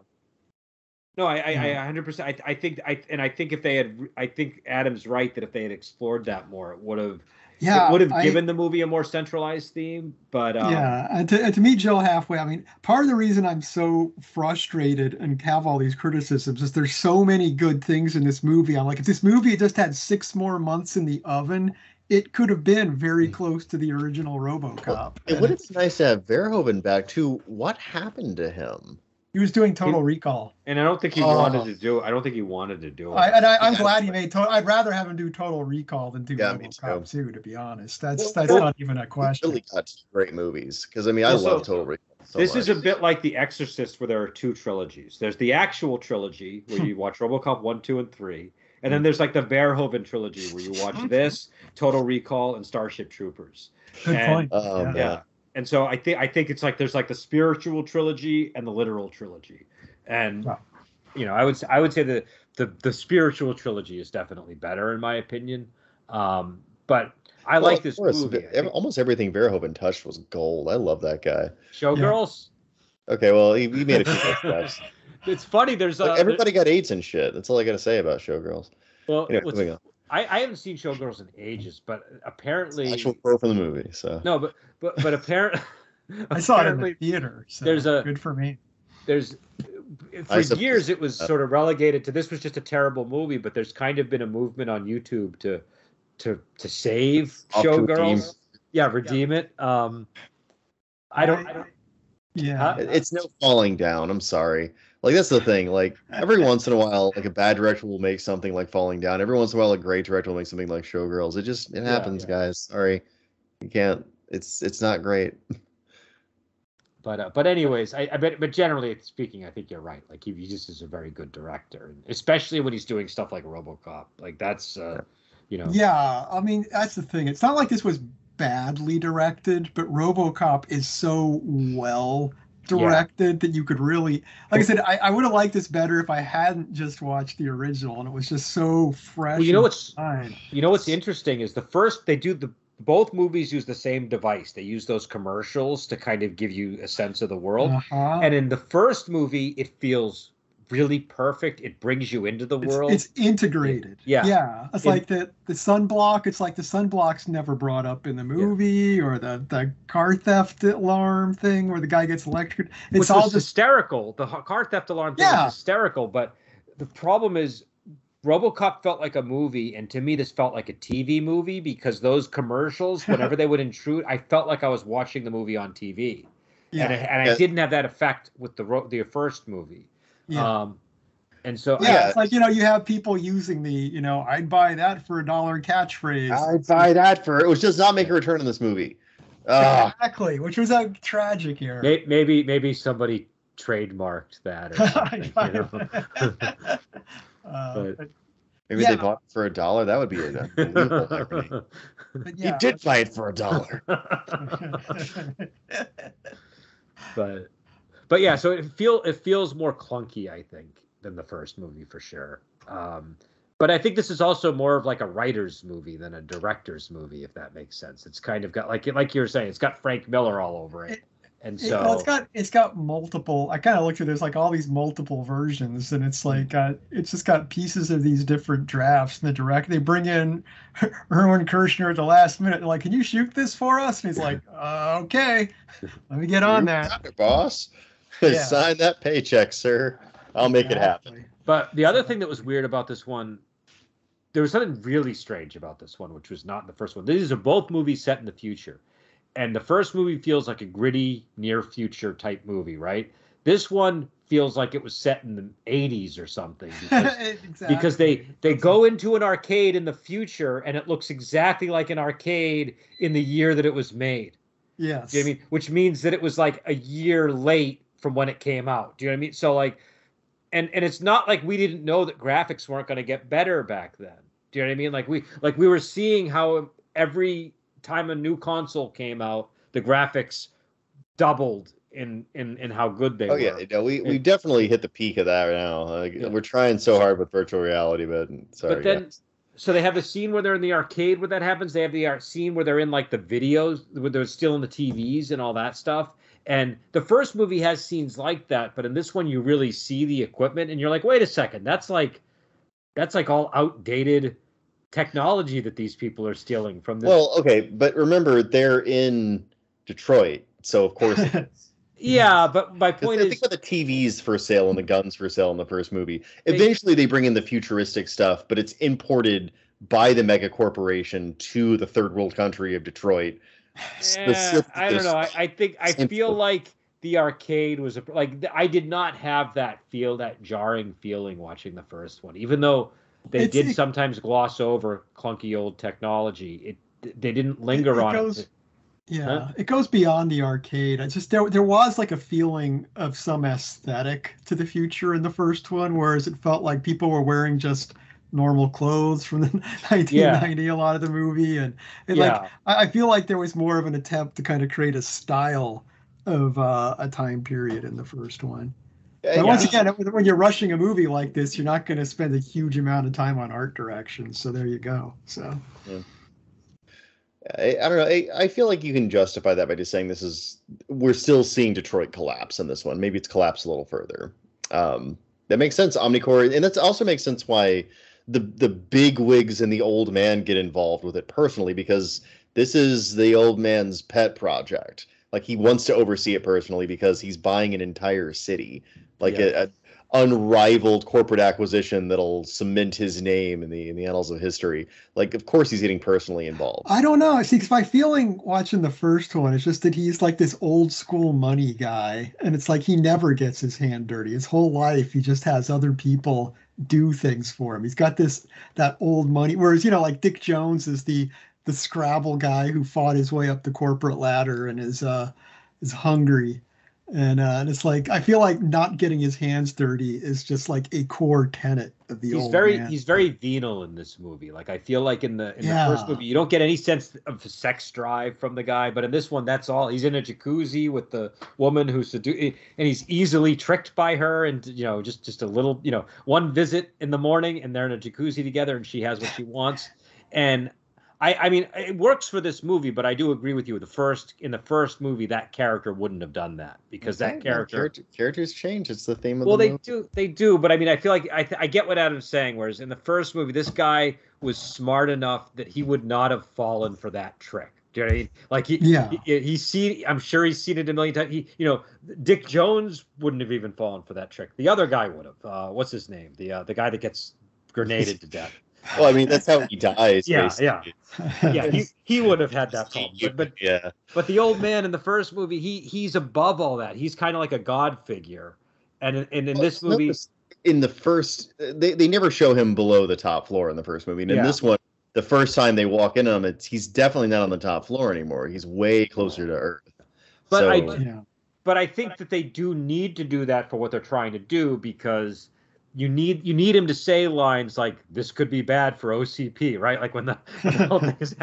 No, I 100%. I think if they had, I think Adam's right that if they had explored that more, it would have. Yeah, it would have given the movie a more centralized theme, but and to meet Joe halfway, I mean, part of the reason I'm so frustrated and have all these criticisms is there's so many good things in this movie. I'm like, if this movie had just had 6 more months in the oven, it could have been very close to the original RoboCop. Well, it would have been nice to have Verhoeven back too. What happened to him? He was doing Total Recall, and I don't think he wanted to do. I don't think he wanted to do it. I'm glad he made. I'd rather have him do Total Recall than do RoboCop 2. To be honest, that's not even a question. Really got great movies because I mean I love Total Recall. This is a bit like The Exorcist, where there are 2 trilogies. There's the actual trilogy where you watch RoboCop 1, 2, and 3, and then there's like the Verhoeven trilogy where you watch this, Total Recall, and Starship Troopers. Good point. Yeah. And so I think it's like there's like the spiritual trilogy and the literal trilogy, and I would say that the spiritual trilogy is definitely better in my opinion. But I like this movie. Almost everything Verhoeven touched was gold. I love that guy. Showgirls. Yeah. Okay, well he made a few steps. It's funny. There's everybody got AIDS and shit. That's all I got to say about Showgirls. Well, anyway, I haven't seen Showgirls in ages, but apparently actual quote from the movie. So no, but apparently I saw it in the theater. So there's good for me. For years it was sort of relegated to this was just a terrible movie, but there's kind of been a movement on YouTube to save Showgirls. Redeem it. I don't. Yeah, it's no falling down. I'm sorry. Like that's the thing. Like every once in a while, like a bad director will make something like Falling Down. Every once in a while, a great director will make something like Showgirls. It happens, guys. Sorry, you can't. It's not great. But anyways, but generally speaking, I think you're right. Like he just is a very good director, especially when he's doing stuff like RoboCop. Like that's Yeah, I mean that's the thing. It's not like this was badly directed, but RoboCop is so well directed that you could really, like I said, I would have liked this better if I hadn't just watched the original and it was just so fresh. Well, what's interesting is both movies use the same device. They use those commercials to kind of give you a sense of the world. And in the first movie, it feels really perfect. It brings you into the world. It's integrated. Yeah. It's like the sunblock. It's like the sunblock's never brought up in the movie or the car theft alarm thing where the guy gets electrocuted. It's all just hysterical. The car theft alarm thing is hysterical. But the problem is RoboCop felt like a movie, and to me, this felt like a TV movie because those commercials, whenever they would intrude, I felt like I was watching the movie on TV. Yeah. And I didn't have that effect with the first movie. Yeah. And so it's like, you have people using the, I'd buy that for $1 catchphrase. I'd buy that for, which does not make a return in this movie. Exactly, which was a tragic error. Maybe somebody trademarked that or something. But maybe they bought it for $1. That would be an unbelievable irony. You did buy it for $1. But yeah, so it feels more clunky, I think, than the first movie for sure. But I think this is also more of like a writer's movie than a director's movie, if that makes sense. It's kind of got like you were saying, it's got Frank Miller all over it. And so it's got multiple. I kind of looked at there's like all these multiple versions, and it's like it's just got pieces of these different drafts. And they bring in Erwin Kershner at the last minute. They're like, "Can you shoot this for us?" And he's like, "Okay, let me get on that, boss. Sign that paycheck, sir. I'll make it happen." But the other thing that was weird about this one, there was something really strange about this one, which was not in the first one. These are both movies set in the future. And the first movie feels like a gritty, near future type movie, right? This one feels like it was set in the 80s or something. Because they go into an arcade in the future and it looks exactly like an arcade in the year that it was made. Yes. Do you know what I mean? Which means that it was like a year late from when it came out. Do you know what I mean? So like, and it's not like we didn't know that graphics weren't going to get better back then. Do you know what I mean? Like we were seeing how every time a new console came out, the graphics doubled in how good they were. Oh yeah, we definitely hit the peak of that now. We're trying so hard with virtual reality, but so they have the scene where they're in the arcade where that happens. They have the scene where they're in like the videos where they're still in the TVs and all that stuff. And the first movie has scenes like that, but in this one you really see the equipment and you're like, wait a second, that's like all outdated technology that these people are stealing from this. Well, okay, but remember they're in Detroit, so of course. Yeah, but my point is, think about the TVs for sale and the guns for sale in the first movie. Eventually, they bring in the futuristic stuff, but it's imported by the mega corporation to the third world country of Detroit. I don't know. I feel like the arcade was like I did not have that jarring feeling watching the first one, even though they did sometimes gloss over clunky old technology. They didn't linger on it. It goes beyond the arcade. It's just there was like a feeling of some aesthetic to the future in the first one, whereas it felt like people were wearing just normal clothes from the 1990 a lot of the movie, and like I feel like there was more of an attempt to kind of create a style of a time period in the first one. But once again, when you're rushing a movie like this, you're not going to spend a huge amount of time on art direction. So there you go. So I don't know. I feel like you can justify that by just saying we're still seeing Detroit collapse in this one. Maybe it's collapsed a little further. That makes sense. Omnicore, and that also makes sense why the big wigs and the old man get involved with it personally, because this is the old man's pet project. Like he wants to oversee it personally because he's buying an entire city, like an unrivaled corporate acquisition that'll cement his name in the annals of history. Like, of course, he's getting personally involved. I don't know. See, because my feeling watching the first one is just that he's like this old school money guy, and it's like he never gets his hand dirty. His whole life, he just has other people do things for him. He's got that old money. Whereas, like Dick Jones is the Scrabble guy who fought his way up the corporate ladder and is hungry. And it's like, I feel like not getting his hands dirty is just like a core tenet of the old man. He's very venal in this movie. Like, I feel like in the first movie, you don't get any sense of sex drive from the guy. But in this one, that's all. He's in a jacuzzi with the woman who's and he's easily tricked by her. And, just a little, one visit in the morning and they're in a jacuzzi together and she has what she wants. And I mean, it works for this movie, but I do agree with you. In the first movie, that character wouldn't have done that because that characters change. It's the theme of the movie. They do. But I mean, I feel like I get what Adam's saying. Whereas in the first movie, this guy was smart enough that he would not have fallen for that trick. Do you know what I mean? Like I'm sure he's seen it a million times. Dick Jones wouldn't have even fallen for that trick. The other guy would have. What's his name? The guy that gets grenaded to death. Well, I mean, that's how he dies. Yeah. He would have had that problem. But the old man in the first movie, he's above all that. He's kind of like a god figure. And in this movie, in the first, they never show him below the top floor in the first movie. And in this one, the first time they walk in on him, he's definitely not on the top floor anymore. He's way closer to Earth. But but I think that they do need to do that for what they're trying to do, because you need him to say lines like, "This could be bad for OCP," right? Like when the whole thing is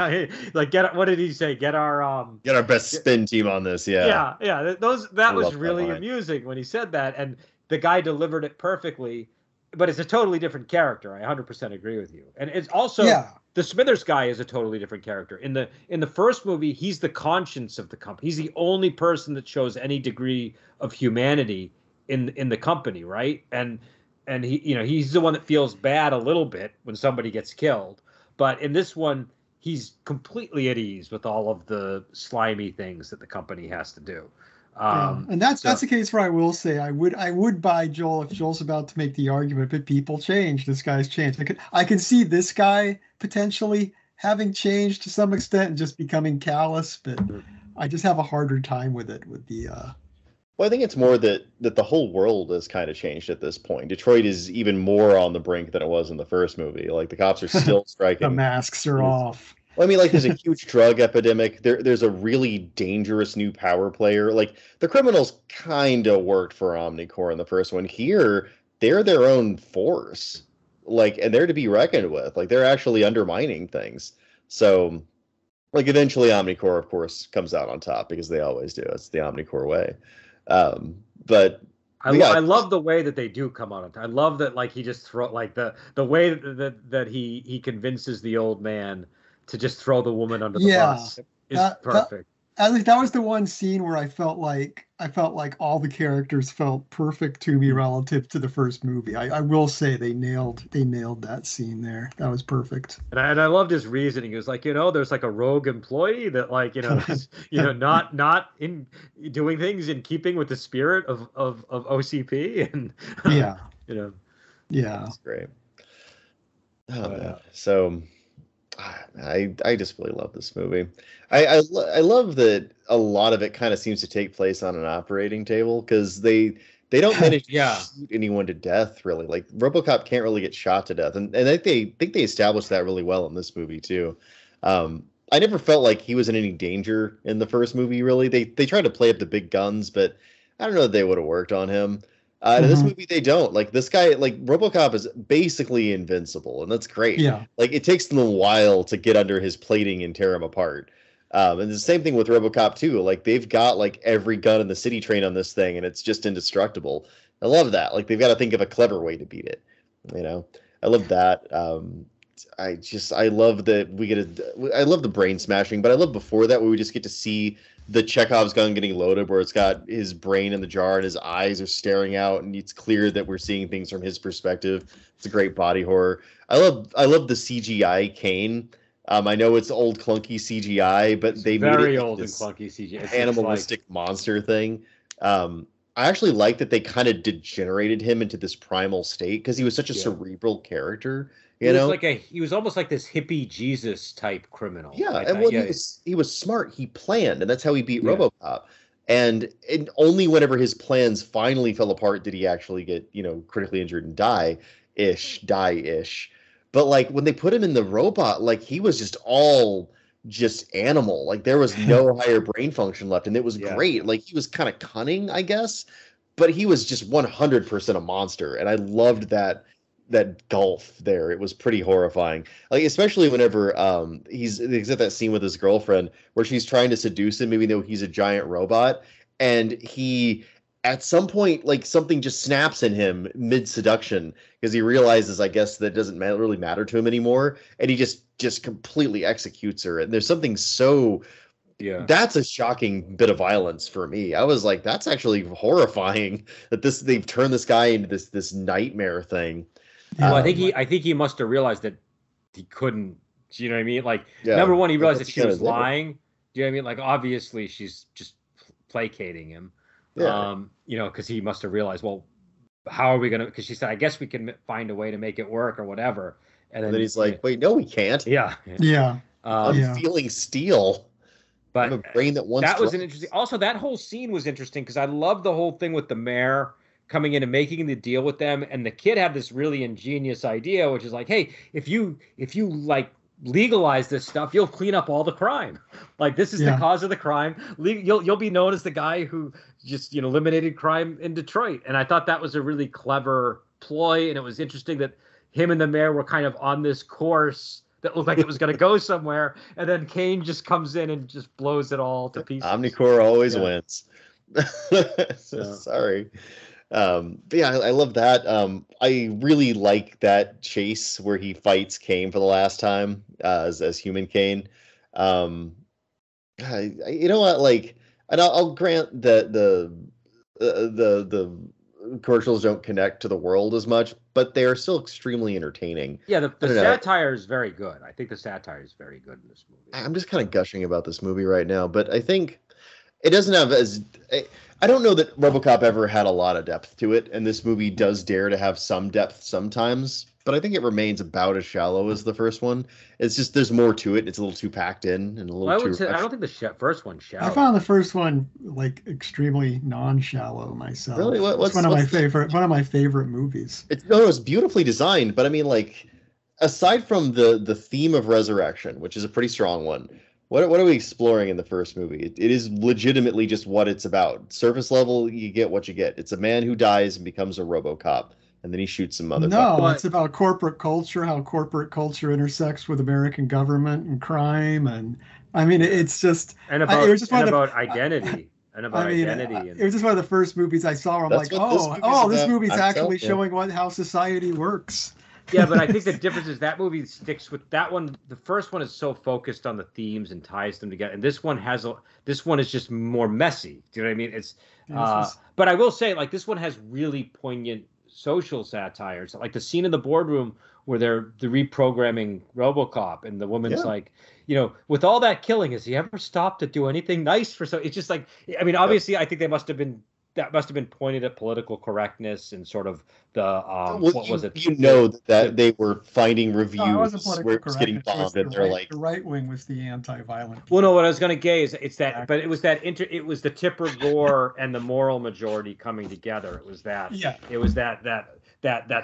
like, what did he say? Get our best spin team on this. Yeah. That was really amusing when he said that, and the guy delivered it perfectly. But it's a totally different character. I 100% agree with you. And it's also the Smithers guy is a totally different character. In the first movie, he's the conscience of the company. He's the only person that shows any degree of humanity in the company, right? And he, he's the one that feels bad a little bit when somebody gets killed. But in this one, he's completely at ease with all of the slimy things that the company has to do. And that's the case where I will say I would buy Joel if Joel's about to make the argument, but people change. This guy's changed. I can see this guy potentially having changed to some extent and just becoming callous, but I just have a harder time with it. Well, I think it's more that the whole world has kind of changed at this point. Detroit is even more on the brink than it was in the first movie. Like the cops are still striking. The masks are off. Well, I mean, like, there's a huge drug epidemic. There's a really dangerous new power player. Like, the criminals kind of worked for Omnicorp in the first one. Here, they're their own force. Like, and they're to be reckoned with. Like, they're actually undermining things. So, like, eventually Omnicorp, of course, comes out on top, because they always do. It's the Omnicorp way. But I love the way that they do come out on top. I love that, like, he just the way that he convinces the old man to just throw the woman under the bus is perfect. At least that was the one scene where I felt like all the characters felt perfect to me relative to the first movie. I will say they nailed that scene there. That was perfect. And I loved his reasoning. He was like, there's like a rogue employee that, like, is, not in doing things in keeping with the spirit of OCP, and that's great. Oh, man. So I just really love this movie. I love that a lot of it kind of seems to take place on an operating table, because they don't manage to shoot anyone to death, really. Like, Robocop can't really get shot to death, and I think they established that really well in this movie too. I never felt like he was in any danger in the first movie, really. They tried to play up the big guns, but I don't know if they would have worked on him. In this movie, they don't. Like, this guy, like, Robocop is basically invincible, and that's great. Yeah. Like, it takes them a while to get under his plating and tear him apart. And the same thing with Robocop, too. Like, they've got, like, every gun in the city train on this thing, and it's just indestructible. I love that. Like, they've got to think of a clever way to beat it. I love that. I love that I love the brain smashing, but I love before that where we just get to see the Chekhov's gun getting loaded, where it's got his brain in the jar and his eyes are staring out, and it's clear that we're seeing things from his perspective. It's a great body horror. I love the CGI Kane. I know it's old clunky CGI, but they made it very old and clunky CGI. It's animalistic monster thing. I actually like that they kind of degenerated him into this primal state, because he was such a cerebral character. He was almost like this hippie Jesus type criminal. Yeah, he was smart. He planned, and that's how he beat RoboCop. And only whenever his plans finally fell apart did he actually get, critically injured and die-ish. But, like, when they put him in the robot, like, he was just animal. Like, there was no higher brain function left, and it was great. Like, he was kind of cunning, I guess, but he was just 100% a monster, and I loved that gulf there. It was pretty horrifying. Like, especially whenever he's at that scene with his girlfriend where she's trying to seduce him, even though he's a giant robot, and he at some point, like, something just snaps in him mid seduction, because he realizes, I guess, that it doesn't really matter to him anymore, and he just completely executes her. And there's something so that's a shocking bit of violence for me. I was like, that's actually horrifying that they've turned this guy into this nightmare thing. Well, I think he must have realized that he couldn't. Do you know what I mean? Like, number one, he realized that she was lying. Do you know what I mean? Like, obviously, she's just placating him. Yeah. Because he must have realized, well, how are we gonna? Because she said, I guess we can find a way to make it work or whatever. And then he's like, wait, no, we can't. Yeah. I'm feeling steel. But I have a brain that wants. That was an interesting. Also, that whole scene was interesting because I love the whole thing with the mayor coming in and making the deal with them, and the kid had this really ingenious idea, which is like, hey, if you like legalize this stuff, you'll clean up all the crime. Like, this is the cause of the crime. You'll be known as the guy who just, eliminated crime in Detroit. And I thought that was a really clever ploy, and it was interesting that him and the mayor were kind of on this course that looked like it was going to go somewhere, and then Kane just comes in and just blows it all to pieces. Omnicorp always wins. Sorry. But yeah, I love that. I really like that chase where he fights Kane for the last time as Human Kane. You know what? Like, and I'll grant that the commercials don't connect to the world as much, but they are still extremely entertaining. Yeah, the satire is very good. I think the satire is very good in this movie. I'm just kind of gushing about this movie right now, but I think it doesn't have as... I don't know that RoboCop ever had a lot of depth to it, and this movie does dare to have some depth sometimes, but I think it remains about as shallow as the first one. It's just there's more to it. It's a little too packed in and a little too rushed. I don't think the first one's shallow. I found the first one like extremely non-shallow myself. Really? It's one of my favorite movies. It's beautifully designed, but I mean, like, aside from the theme of resurrection, which is a pretty strong one, what are we exploring in the first movie? It is legitimately just what it's about. Surface level, you get what you get. It's a man who dies and becomes a RoboCop, and then he shoots some motherfuckers. No, it's about corporate culture, how corporate culture intersects with American government and crime, and I mean, it's just about identity. And about identity. It was just one of the first movies I saw where I'm like, this movie's actually showing how society works. Yeah, but I think the difference is that movie sticks with that one. The first one is so focused on the themes and ties them together, and this one is just more messy. Do you know what I mean? It's but I will say, like, this one has really poignant social satires, like the scene in the boardroom where they're reprogramming RoboCop, and the woman's like, with all that killing, has he ever stopped to do anything nice for? So it's just like, I mean, obviously, I think that must have been pointed at political correctness and sort of the what was it? That they were finding reviews where it was getting bombed, and they're like, the right wing was the anti-violent. Well, no, what I was going to gay is it's that, but it was the Tipper Gore and the moral majority coming together. It was that. Yeah. It was that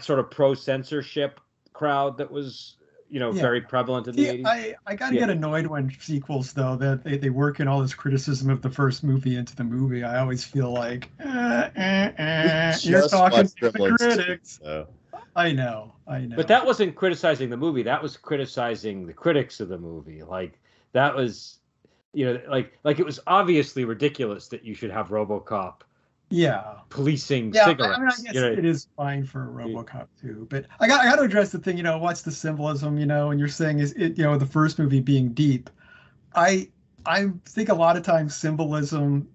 sort of pro censorship crowd that was very prevalent in the 80s. I gotta get annoyed when sequels, though, that they work in all this criticism of the first movie into the movie. I always feel like you're talking to the critics. I know. But that wasn't criticizing the movie. That was criticizing the critics of the movie. Like, that was, like it was obviously ridiculous that you should have RoboCop policing cigarettes. I mean, I guess it is fine for RoboCop too, but I got to address the thing. What's the symbolism? And you're saying is it the first movie being deep. I think a lot of times symbolism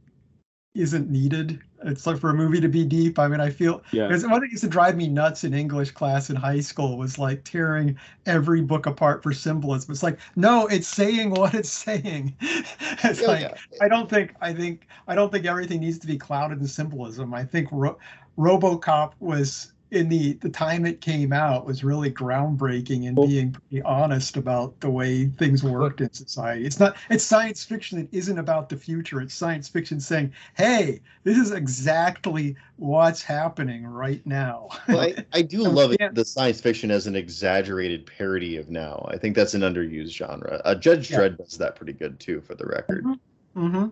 isn't needed. It's like for a movie to be deep. I mean, I feel because one thing used to drive me nuts in English class in high school was like tearing every book apart for symbolism. It's like, no, it's saying what it's saying. It's I don't think everything needs to be clouded in symbolism. I think RoboCop was, in the time it came out, was really groundbreaking in being pretty honest about the way things worked in society. It's science fiction that isn't about the future. It's science fiction saying, hey, this is exactly what's happening right now. Well, I do love the science fiction as an exaggerated parody of now. I think that's an underused genre. Judge Dredd does that pretty good too, for the record. Mm-hmm.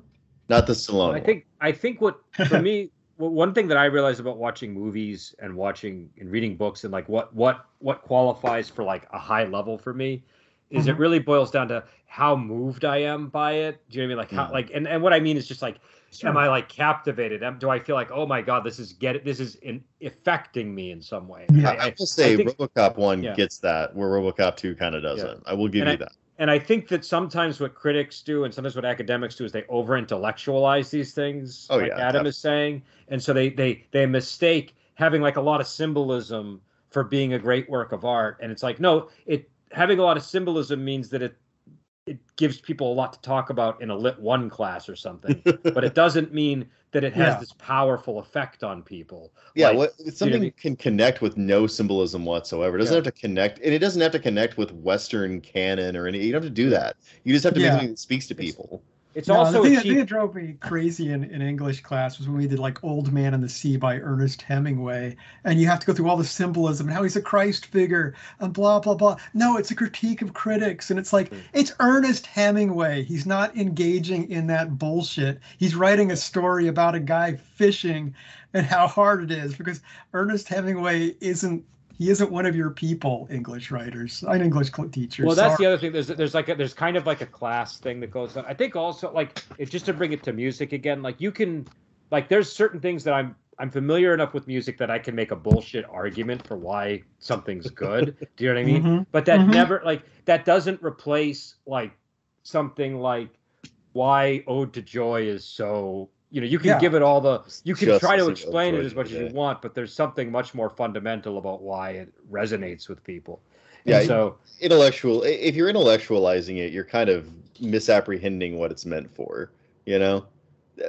Not the Stallone. I think what, for me, one thing that I realized about watching movies and watching and reading books, and like what qualifies for like a high level for me is it really boils down to how moved I am by it. Do you know what I mean? Like how and what I mean is just like, am I like captivated? Do I feel like, oh my God, this is affecting me in some way? Yeah, I will say RoboCop 1 gets that, where RoboCop 2 kind of doesn't. I will give you that. And I think that sometimes what critics do and sometimes what academics do is they over-intellectualize these things, Adam is saying. And so they mistake having like a lot of symbolism for being a great work of art. And it's like, no, having a lot of symbolism means that it gives people a lot to talk about in a Lit 1 class or something. But it doesn't mean that it has this powerful effect on people. Yeah, something can connect with no symbolism whatsoever. It doesn't have to connect, and it doesn't have to connect with Western canon or anything. You don't have to do that. You just have to make something that speaks to people. it's also the thing that drove me crazy in English class was when we did like Old Man and the Sea by Ernest Hemingway, and you have to go through all the symbolism and how he's a Christ figure and blah blah blah. No, it's a critique of critics, and it's like it's Ernest Hemingway. He's not engaging in that bullshit. He's writing a story about a guy fishing and how hard it is, because Ernest Hemingway isn't one of your people, English writers and English teachers. Well, that's the other thing. There's kind of like a class thing that goes on. I think also, like, if just to bring it to music again, like you can, like, there's certain things that I'm familiar enough with music that I can make a bullshit argument for why something's good. Do you know what I mean? Mm-hmm. But that never, like, that doesn't replace like something like why Ode to Joy is so. You know, you can give it all the. You can Just try to explain it as much as you want, but there's something much more fundamental about why it resonates with people. Yeah. And so if you're intellectualizing it, you're kind of misapprehending what it's meant for. You know,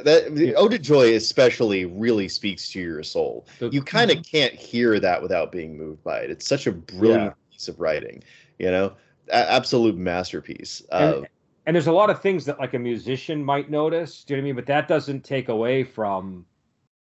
Ode to Joy especially really speaks to your soul. You kind of can't hear that without being moved by it. It's such a brilliant piece of writing. You know, absolute masterpiece. And there's a lot of things that like a musician might notice, do you know what I mean? But that doesn't take away from,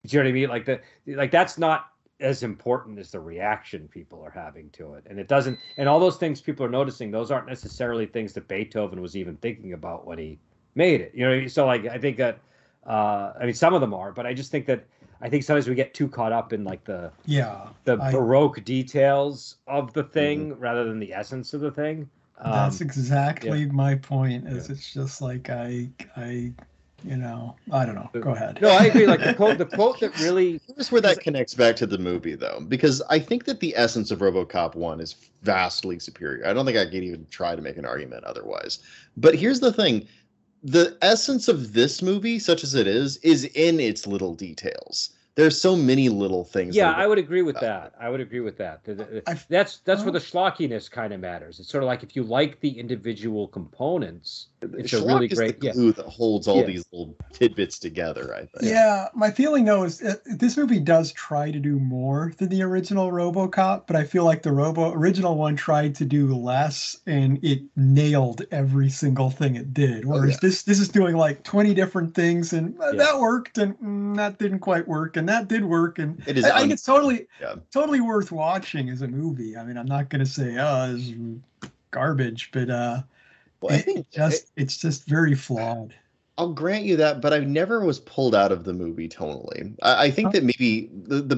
do you know what I mean? Like that's not as important as the reaction people are having to it. And it doesn't, and all those things people are noticing, those aren't necessarily things that Beethoven was even thinking about when he made it. You know, so like I think that, I mean, some of them are, but I just think that, I think sometimes we get too caught up in like the Baroque details of the thing rather than the essence of the thing. That's exactly my point. It's just like I don't know. Go ahead. No, I agree. Like the quote that really. Here's where that connects back to the movie, though, because I think that the essence of RoboCop 1 is vastly superior. I don't think I could even try to make an argument otherwise. But here's the thing: the essence of this movie, such as it is in its little details. There's so many little things. Yeah, I would agree with that. That's where the schlockiness kind of matters. It's sort of like if you like the individual components, it's a really great glue that holds all these little tidbits together, I think. Yeah, my feeling though is this movie does try to do more than the original RoboCop, but I feel like the original one tried to do less, and it nailed every single thing it did. Whereas this is doing like 20 different things, and that worked, and that didn't quite work, and that did work, and I think it's totally worth watching as a movie. I mean, I'm not going to say it's garbage, but I think it's just very flawed. I'll grant you that, but I never was pulled out of the movie tonally. I think that maybe the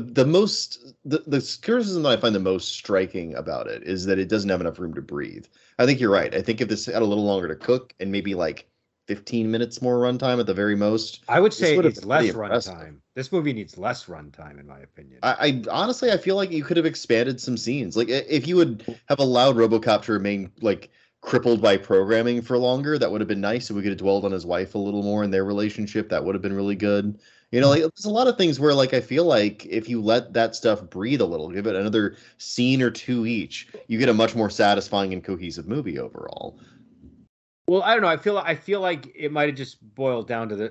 criticism that I find the most striking about it is that it doesn't have enough room to breathe. I think you're right. I think if this had a little longer to cook and maybe like 15 minutes more runtime at the very most, I would say it's less runtime. This movie needs less runtime, in my opinion. I honestly, I feel like you could have expanded some scenes. Like if you would have allowed RoboCop to remain like crippled by programming for longer, that would have been nice. If we could have dwelled on his wife a little more in their relationship, that would have been really good. You know, like there's a lot of things where like I feel like if you let that stuff breathe a little, give it another scene or two each, you get a much more satisfying and cohesive movie overall. Well, I don't know. I feel like it might have just boiled down to the.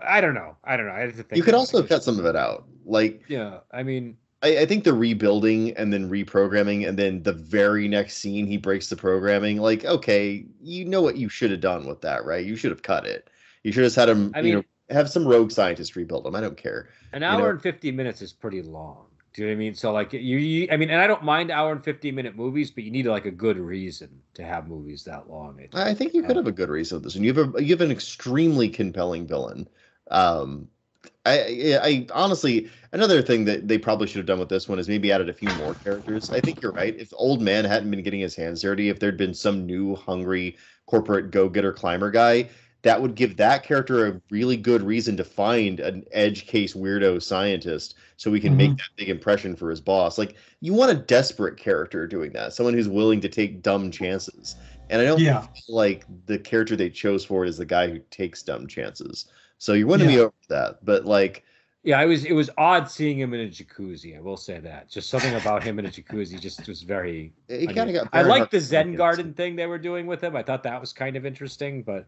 I don't know. I have to think. You could also have cut some of it out. Like, yeah, I mean, I think the rebuilding and then reprogramming and then the very next scene he breaks the programming. Like, okay, you know what you should have done with that, right? You should have cut it. You should have had him. Have some rogue scientist rebuild him. I don't care. An hour and 50 minutes is pretty long. Do you know what I mean? So like I mean, and I don't mind hour and 50-minute movies, but you need like a good reason to have movies that long. I think you could have a good reason with this, and you have an extremely compelling villain. I honestly, another thing that they probably should have done with this one is maybe added a few more characters. I think you're right. If the old man hadn't been getting his hands dirty, if there'd been some new hungry corporate go-getter climber guy, that would give that character a really good reason to find an edge case weirdo scientist so we can make that big impression for his boss. Like, you want a desperate character doing that, someone who's willing to take dumb chances. And I don't feel like the character they chose for it is the guy who takes dumb chances. So you wouldn't be over that. But like, yeah, it was odd seeing him in a jacuzzi. I will say that. Just something about him in a jacuzzi just was very. It kind of got. I liked the Zen garden thing they were doing with him. I thought that was kind of interesting, but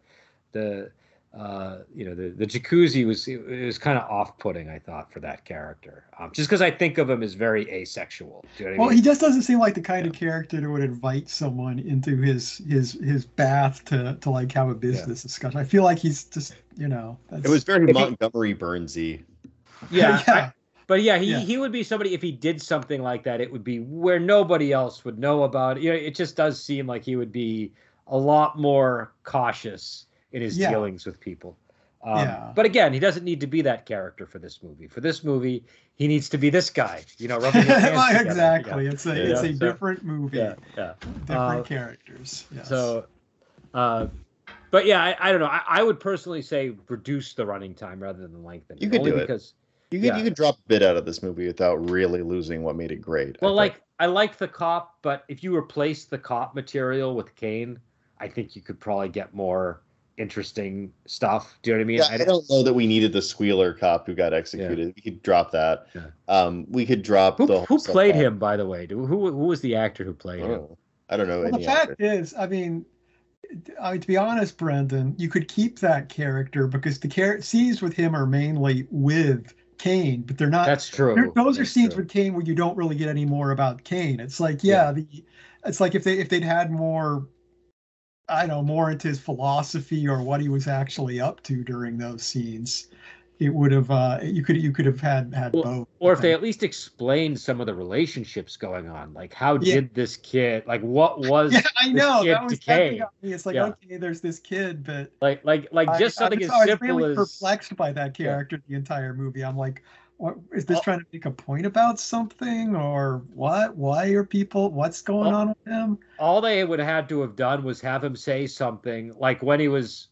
the jacuzzi was kind of off-putting, I thought, for that character, just because I think of him as very asexual. Do you know what I mean? He just doesn't seem like the kind of character that would invite someone into his bath to like have a business discussion. I feel like he's just it was very Montgomery Burnsy. Yeah. He would be somebody, if he did something like that, it would be where nobody else would know about it. It just does seem like he would be a lot more cautious in his dealings with people. But again, he doesn't need to be that character for this movie. For this movie, he needs to be this guy, rubbing his hands exactly. together. It's a different movie. Different characters. Yes. So, but yeah, I don't know. I would personally say reduce the running time rather than lengthen. You could do it. You could drop a bit out of this movie without really losing what made it great. Well, I liked the cop, but if you replace the cop material with Kane, I think you could probably get more interesting stuff. Do you know what I mean? Yeah, I don't know that we needed the squealer cop who got executed. We could drop that. We could drop who played him, by the way. Who was the actor who played him? I don't know. Well, the fact is, I mean, to be honest, Brendan, you could keep that character because the scenes with him are mainly with Kane, but they're not. That's true. Those are scenes with Kane where you don't really get any more about Kane. It's like, it's like if they'd had more, I don't know, more into his philosophy or what he was actually up to during those scenes, it would have you could have had both. Or if they at least explained some of the relationships going on, like how did this kid, like what was I know this kid that was decay? It's like okay, there's this kid, but like just something as simple really as perplexed by that character the entire movie. I'm like, what is this trying to make a point about something or what? Why are people? What's going on with him? All they would have had to have done was have him say something like when he was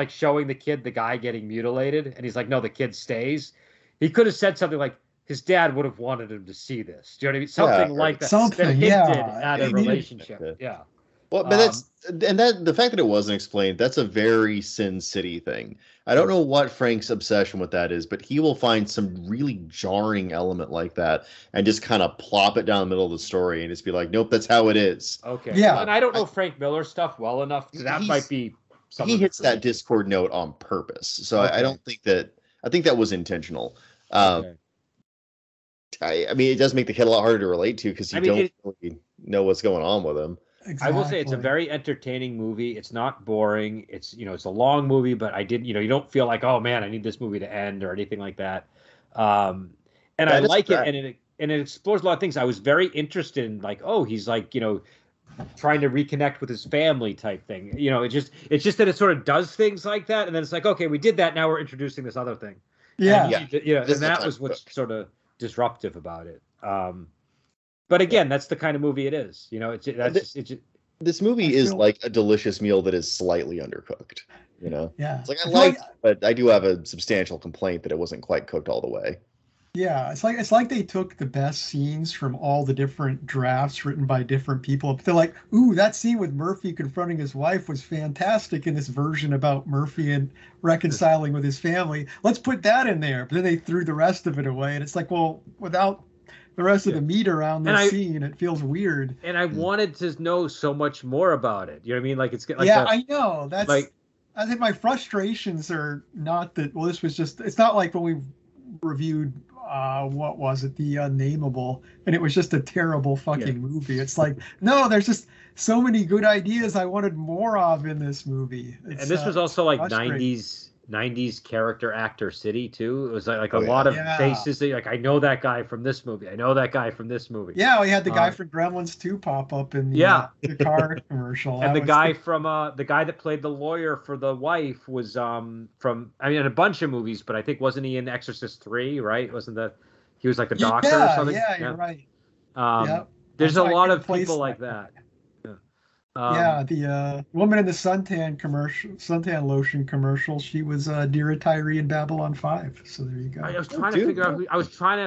showing the kid the guy getting mutilated, and he's like, no, the kid stays. He could have said something like his dad would have wanted him to see this. Do you know what I mean? Something like that. Something, that hinted at a relationship. Yeah. Well, but the fact that it wasn't explained, that's a very Sin City thing. I don't know what Frank's obsession with that is, but he will find some really jarring element like that and just kind of plop it down the middle of the story and just be like, nope, that's how it is. Okay. Yeah. And I don't know Frank Miller stuff well enough. That might be. He hits that Discord note on purpose, so I don't think that. I think that was intentional. I mean, it does make the kid a lot harder to relate to because you don't really know what's going on with him. Exactly. I will say it's a very entertaining movie. It's not boring. It's it's a long movie, but you don't feel like, oh man, I need this movie to end or anything like that. And I like it, and it explores a lot of things. I was very interested in he's trying to reconnect with his family type thing. It's just that it sort of does things like that, and then it's like, okay, we did that. Now we're introducing this other thing. And that was what's sort of disruptive about it. But again, that's the kind of movie it is. This movie is like a delicious meal that is slightly undercooked. Yeah. It's like but I do have a substantial complaint that it wasn't quite cooked all the way. Yeah, it's like they took the best scenes from all the different drafts written by different people. They're like, ooh, that scene with Murphy confronting his wife was fantastic in this version about Murphy and reconciling with his family. Let's put that in there. But then they threw the rest of it away. And it's like, well, without the rest of the meat around the scene, it feels weird. And I wanted to know so much more about it. You know what I mean? I know. That's I think my frustrations are not that, well, this was just, it's not like when we reviewed what was it, The Unnameable, and it was just a terrible fucking movie. It's like, no, there's just so many good ideas I wanted more of in this movie. And this was also like 90s character actor city too. It was like a lot of faces that I know that guy from this movie. I know that guy from this movie. Yeah, we had the guy from Gremlins 2 pop up in the car commercial. And the guy that played the lawyer for the wife was from in a bunch of movies, but I think wasn't he in Exorcist 3, right? He was like the doctor or something? Yeah, you're right. There's a lot of people like that. The woman in the suntan lotion commercial, she was Dira Tyree in Babylon 5. So there you go. I was trying to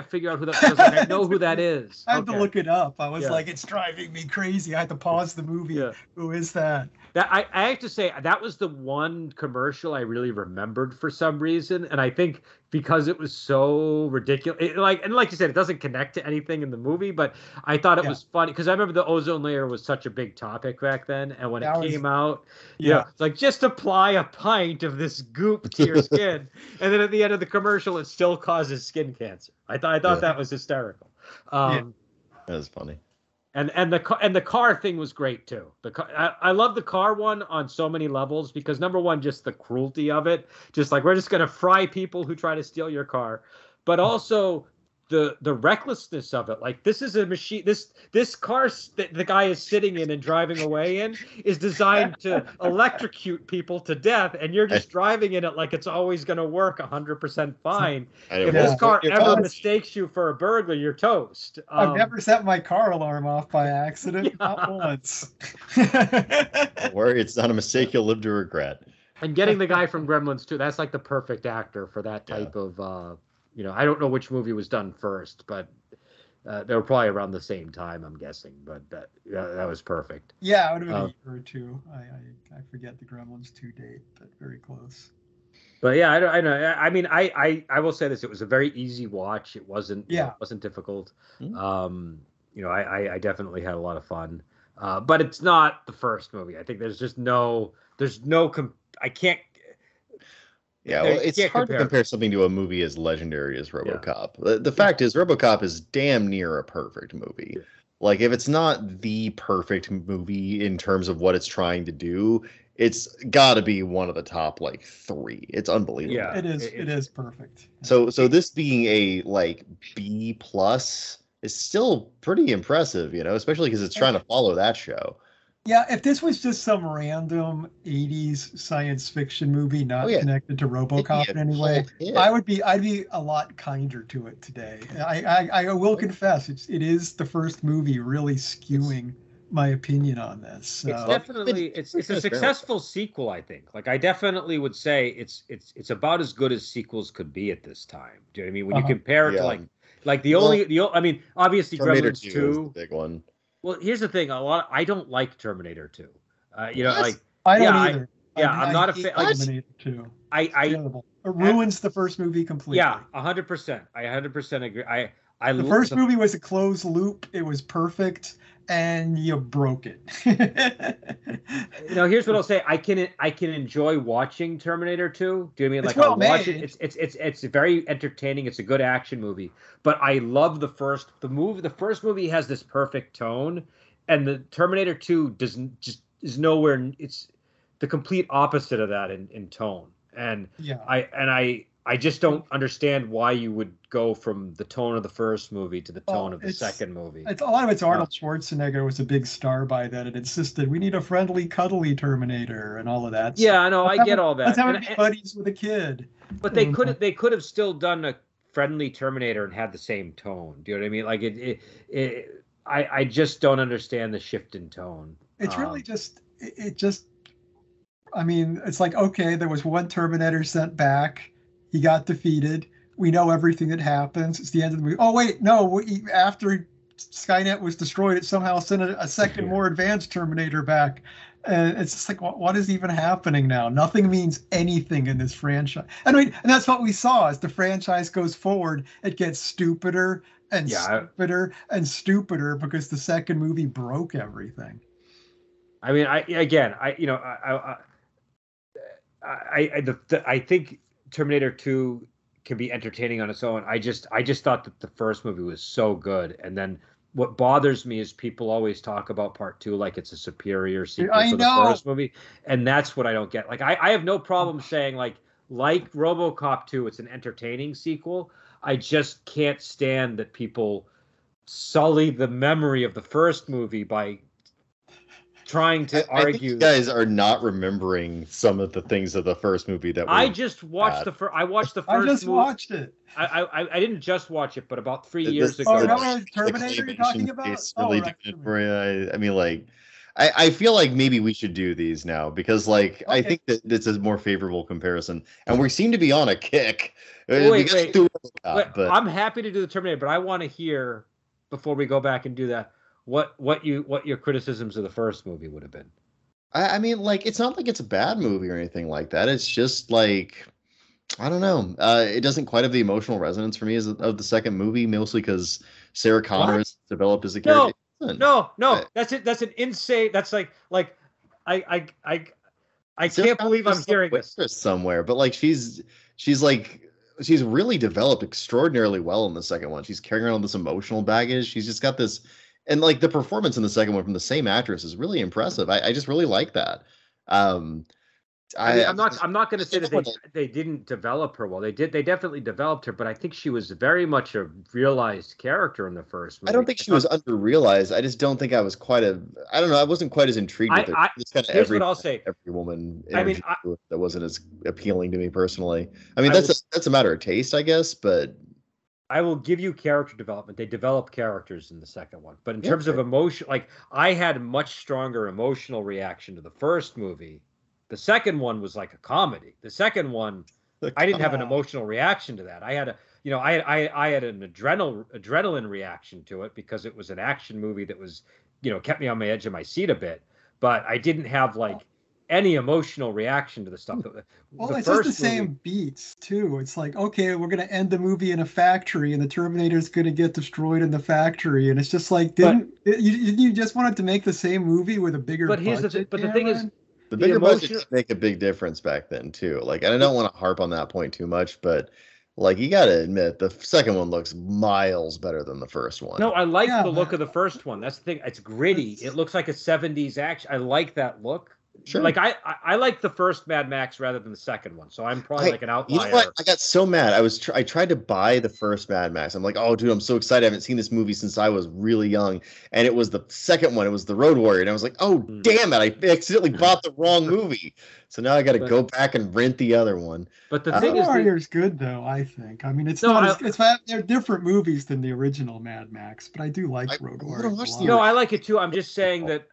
figure out who that was. I know who that is. I had to look it up. I was like, it's driving me crazy. I had to pause the movie. Yeah. Who is that? I have to say that was the one commercial I really remembered for some reason, and I think because it was so ridiculous. Like you said, it doesn't connect to anything in the movie, but I thought it was funny because I remember the ozone layer was such a big topic back then, and when it came out, it's like just apply a pint of this goop to your skin, and then at the end of the commercial, it still causes skin cancer. I thought that was hysterical. That was funny. And the car thing was great too. I love the car one on so many levels because number one, just the cruelty of it, just like we're just gonna fry people who try to steal your car, but also the recklessness of it. Like this is a machine. This car that the guy is sitting in and driving away in is designed to electrocute people to death, and you're just driving in it like it's always going to work 100% fine. If this car ever mistakes you for a burglar, you're toast. I've never set my car alarm off by accident, not once. Worry, it's not a mistake you'll live to regret. And getting the guy from Gremlins too, that's like the perfect actor for that type of. I don't know which movie was done first, but they were probably around the same time, I'm guessing. But that was perfect. Yeah, it would have been a year or two. I forget the Gremlins 2 date, but very close. But yeah, I know. I mean, I will say this: it was a very easy watch. It wasn't wasn't difficult. Mm-hmm. I definitely had a lot of fun. But it's not the first movie. I think I can't. Yeah, well, it's hard to compare something to a movie as legendary as Robocop. Yeah. The fact is, Robocop is damn near a perfect movie. Yeah. Like, if it's not the perfect movie in terms of what it's trying to do, it's got to be one of the top, 3. It's unbelievable. Yeah, it is perfect. So this being a, B+ is still pretty impressive, especially because it's trying to follow that show. Yeah, if this was just some random 80s science fiction movie not connected to RoboCop in any way, I'd be a lot kinder to it today. I will confess, it is the first movie really skewing my opinion on this. So. It's definitely it's a successful sequel, I think. Like I definitely would say it's about as good as sequels could be at this time. Do you know what I mean? When you compare it to I mean, obviously Terminator Gremlins 2 is the big one. Well, here's the thing. I don't like Terminator 2. I don't either. I'm not a fan. Terminator 2. It ruins the first movie completely. Yeah, 100%. I 100% agree. The first movie was a closed loop. It was perfect, and you broke it. Here's what I'll say. I can enjoy watching Terminator 2. Do you know what I mean? Like I'll watch it. It's very entertaining. It's a good action movie. But I love the first movie. The first movie has this perfect tone, and the Terminator 2 is nowhere. It's the complete opposite of that in tone. And I just don't understand why you would go from the tone of the first movie to the tone of the second movie. A lot of it's Arnold Schwarzenegger was a big star by then and insisted we need a friendly, cuddly Terminator and all of that. Yeah, I know. I get all that. Let's have it be buddies with a kid. But they could have still done a friendly Terminator and had the same tone. Do you know what I mean? Like I just don't understand the shift in tone. It's really I mean, it's like, okay, there was one Terminator sent back. He got defeated. We know everything that happens. It's the end of the movie. Oh, wait, no. After Skynet was destroyed, it somehow sent a second, more advanced Terminator back. And it's just like, what is even happening now? Nothing means anything in this franchise. And that's what we saw. As the franchise goes forward, it gets stupider and stupider and stupider because the second movie broke everything. I mean, I think Terminator 2 can be entertaining on its own. I just thought that the first movie was so good, and then what bothers me is people always talk about part 2 like it's a superior sequel to the first movie, and that's what I don't get. Like I have no problem saying like RoboCop 2, it's an entertaining sequel. I just can't stand that people sully the memory of the first movie by trying to argue. I think you guys are not remembering some of the things of the first movie that I just watched the first. I watched the first. I just watched it. I didn't just watch it, but about 3 years ago. Terminator you're talking about? Really different for you. I mean, like, I feel like maybe we should do these now because, like, I think that this is a more favorable comparison, and we seem to be on a kick. Wait. I'm happy to do the Terminator, but I want to hear before we go back and do that. What your criticisms of the first movie would have been? I mean, like, it's not like it's a bad movie or anything like that. It's just like I don't know. It doesn't quite have the emotional resonance for me as of the second movie, mostly because Sarah Connor is developed as a character. No. That's it. That's an insane. That's like I can't believe I'm hearing this somewhere. But like she's really developed extraordinarily well in the second one. She's carrying around this emotional baggage. She's just got this, and like the performance in the second one from the same actress is really impressive. I just really like that. I'm not going to say that they didn't develop her well. They did. They definitely developed her, but I think she was very much a realized character in the first movie. I don't think she was under-realized. I just don't think I was quite I don't know. I wasn't quite as intrigued with her. It's kind of here's what I'll say. Every woman that wasn't as appealing to me personally. I mean, that's a matter of taste, I guess, but I will give you character development. They develop characters in the second one. But in terms of emotion, like I had a much stronger emotional reaction to the first movie. The second one was like a comedy. The second one, I didn't have an emotional reaction to that. I had I had an adrenaline reaction to it because it was an action movie that was, kept me on my edge of my seat a bit. But I didn't have like any emotional reaction to the stuff. Well, it's just the same beats too. It's like, okay, we're gonna end the movie in a factory, and the Terminator's gonna get destroyed in the factory, and it's just like, you just wanted to make the same movie with a bigger budget? But the thing is. The bigger budget make a big difference back then too. Like, and I don't want to harp on that point too much, but like you got to admit the second one looks miles better than the first one. No, I like the look of the first one. That's the thing. It's gritty. It looks like a 70s action. I like that look. Sure. Like I like the first Mad Max rather than the second one, so I'm probably like an outlier. You know what? I got so mad. I tried to buy the first Mad Max. I'm like, oh, dude, I'm so excited. I haven't seen this movie since I was really young, and it was the second one. It was the Road Warrior, and I was like, oh, damn it! I accidentally bought the wrong movie. So now I got to go back and rent the other one. But the thing is, Warrior's good though. I think. I mean, they're different movies than the original Mad Max, but I do like Road Warrior. No, I like it too. I'm just saying that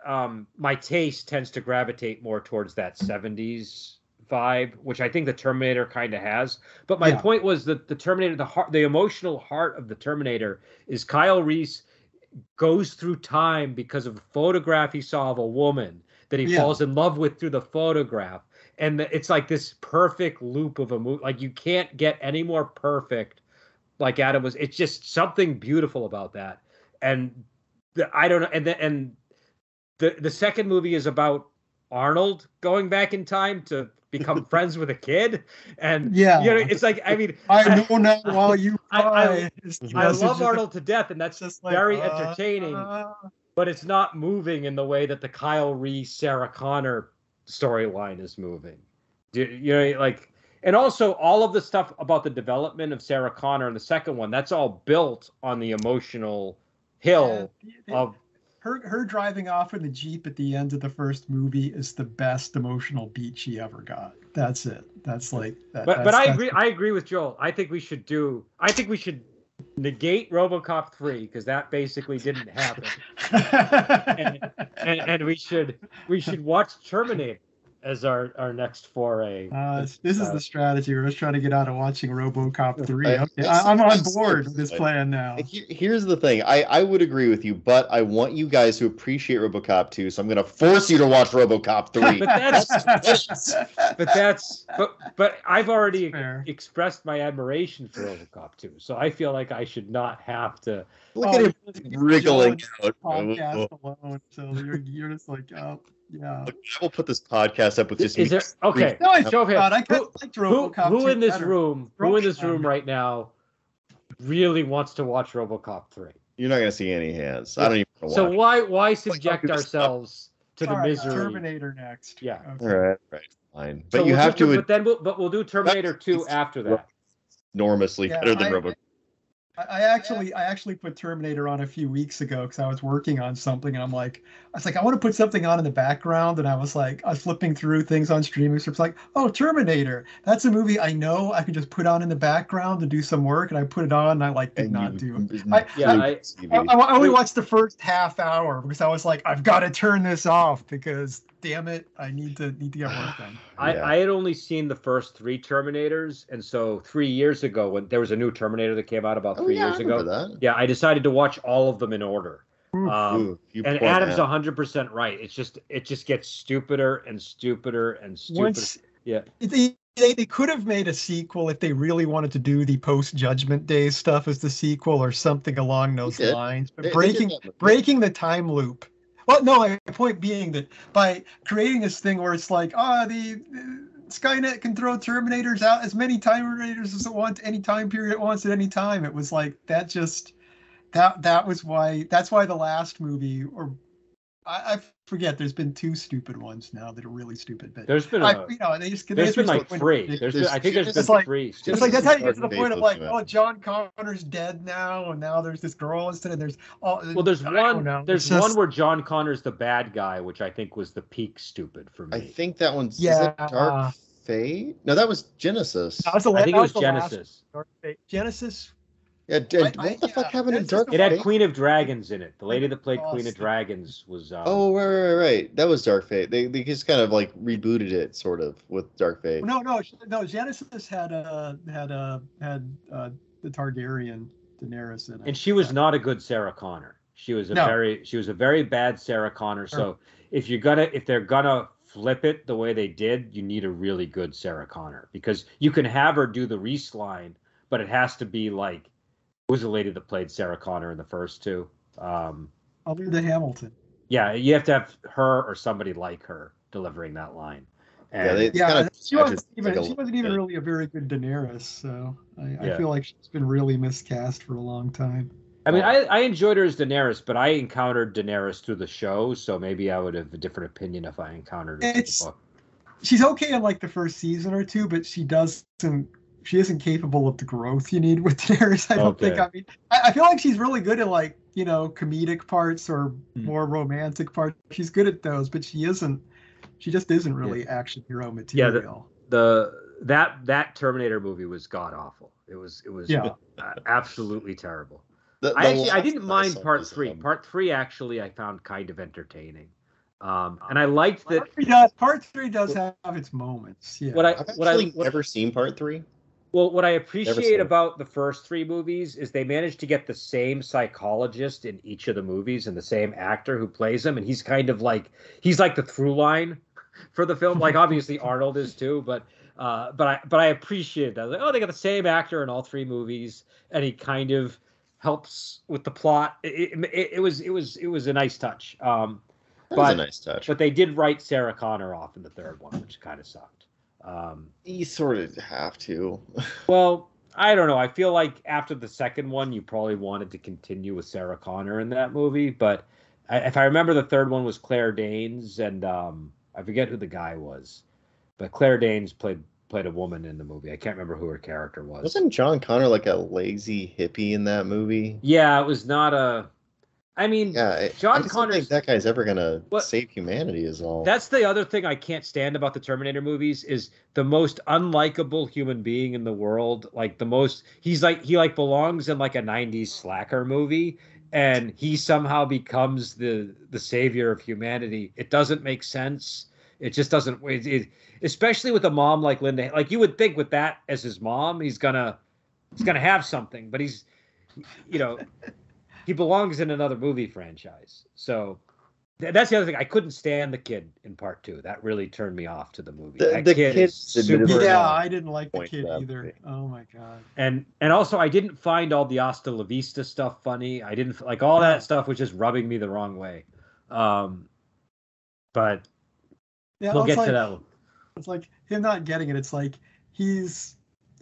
my taste tends to gravitate more towards that 70s vibe, which I think the Terminator kind of has. But my point was that the Terminator, the emotional heart of the Terminator is Kyle Reese goes through time because of a photograph he saw of a woman that he falls in love with through the photograph. And it's like this perfect loop of a movie. Like you can't get any more perfect. Like Adam was, it's just something beautiful about that. And I don't know. And the second movie is about Arnold going back in time to become friends with a kid. And it's like, I mean, I know now while you cry. I love Arnold to death, and that's just very entertaining. But it's not moving in the way that the Kyle Reese, Sarah Connor storyline is moving. And also all of the stuff about the development of Sarah Connor in the second one, that's all built on the emotional hill of her driving off in the Jeep at the end of the first movie is the best emotional beat she ever got. That's it. That's like that. But I agree with Joel. I think we should negate Robocop 3 because that basically didn't happen. and we should watch Terminator as our next foray. This is the strategy. We're just trying to get out of watching Robocop 3. Okay, I'm on board with this plan now. Here's the thing. I would agree with you, but I want you guys to appreciate Robocop 2, so I'm going to force you to watch Robocop 3. But I've already expressed my admiration for Robocop 2, so I feel like I should not have to. Look at him wriggling out. Podcast alone, so you're just like, oh. Yeah, I will put this podcast up with just. Is there okay? No, who in this room right now really wants to watch Robocop 3? You're not going to see any hands. I don't even want to watch. So why subject ourselves to the misery? Terminator next. Yeah. Okay. All right, fine. But so you have to. But then we'll do Terminator 2 after that. Enormously better than Robocop. I actually put Terminator on a few weeks ago because I was working on something, and I was like, I want to put something on in the background, and I was flipping through things on streaming services, like, oh, Terminator, that's a movie I know I can just put on in the background to do some work, and I put it on, and I did not do it. I only watched the first half hour because I was like, I've got to turn this off because damn it, I need to get work done. I had only seen the first 3 Terminators, and so 3 years ago when there was a new Terminator that came out about 3 years ago, I decided to watch all of them in order. And Adam's 100% right. It just gets stupider and stupider and stupider. they could have made a sequel if they really wanted to do the post-Judgment Day stuff as the sequel or something along those lines. But breaking the time loop. Well, no, my point being that by creating this thing where it's like, the Skynet can throw Terminators out as many Terminators as it wants, any time period it wants at any time. It was like that was why the last movie, or I forget. There's been 2 stupid ones now that are really stupid. But there's been like 3. I think there's been 3. It's like, 3. It's like that's how you get to the point of like, John Connor's dead now, and now there's this girl instead, and there's there's one where John Connor's the bad guy, which I think was the peak stupid for me. I think that one's is it Dark Fate? No, that was Genesis. I think it was Genesis. Genesis. Yeah, what the fuck happened in Dark Fate? It had Queen of Dragons in it. The lady that played Queen of Dragons was. Right. That was Dark Fate. They just kind of like rebooted it, sort of, with Dark Fate. No. Genesis had the Targaryen Daenerys in it, and she was not a good Sarah Connor. She was a very bad Sarah Connor. So if they're gonna flip it the way they did, you need a really good Sarah Connor, because you can have her do the Reese line, but it has to be like. Who was the lady that played Sarah Connor in the first 2? Linda Hamilton. Yeah, you have to have her or somebody like her delivering that line. And she wasn't even really a very good Daenerys, so I feel like she's been really miscast for a long time. I mean, I enjoyed her as Daenerys, but I encountered Daenerys through the show, so maybe I would have a different opinion if I encountered her in the book. She's okay in like the first season or 2, but she isn't capable of the growth you need with Daenerys. I don't think. I mean, I feel like she's really good at like, comedic parts or more romantic parts. She's good at those, but she just isn't really action hero material. Yeah, that Terminator movie was god awful. It was absolutely terrible. I didn't mind part 3. Part 3 actually I found kind of entertaining. And I liked that. Part 3 does have its moments. Yeah. I've never seen part 3. Well, what I appreciate about the first 3 movies is they managed to get the same psychologist in each of the movies and the same actor who plays him, and he's kind of like the through line for the film. Like obviously Arnold is too, but I appreciate that. Like, they got the same actor in all 3 movies, and he kind of helps with the plot. It was a nice touch. That was a nice touch. But they did write Sarah Connor off in the 3rd one, which kind of sucked. You sort of have to. Well, I don't know. I feel like after the 2nd one, you probably wanted to continue with Sarah Connor in that movie. But if I remember, the 3rd one was Claire Danes, and I forget who the guy was. But Claire Danes played a woman in the movie. I can't remember who her character was. Wasn't John Connor like a lazy hippie in that movie? Yeah, it was not a... I mean, John Connor. I don't think that guy's ever gonna save humanity. Is all. That's the other thing I can't stand about the Terminator movies is the most unlikable human being in the world. Like he belongs in like a '90s slacker movie, and he somehow becomes the savior of humanity. It doesn't make sense. It just doesn't. Especially with a mom like Linda. Like you would think with that as his mom, he's gonna have something, but he's. He belongs in another movie franchise. So that's the other thing. I couldn't stand the kid in part 2. That really turned me off to the movie. The kid is super. Yeah, I didn't like the kid either. Oh my god. And also I didn't find all the Hasta La Vista stuff funny. I didn't like all that stuff was just rubbing me the wrong way. But we'll get to that one. It's like him not getting it. It's like he's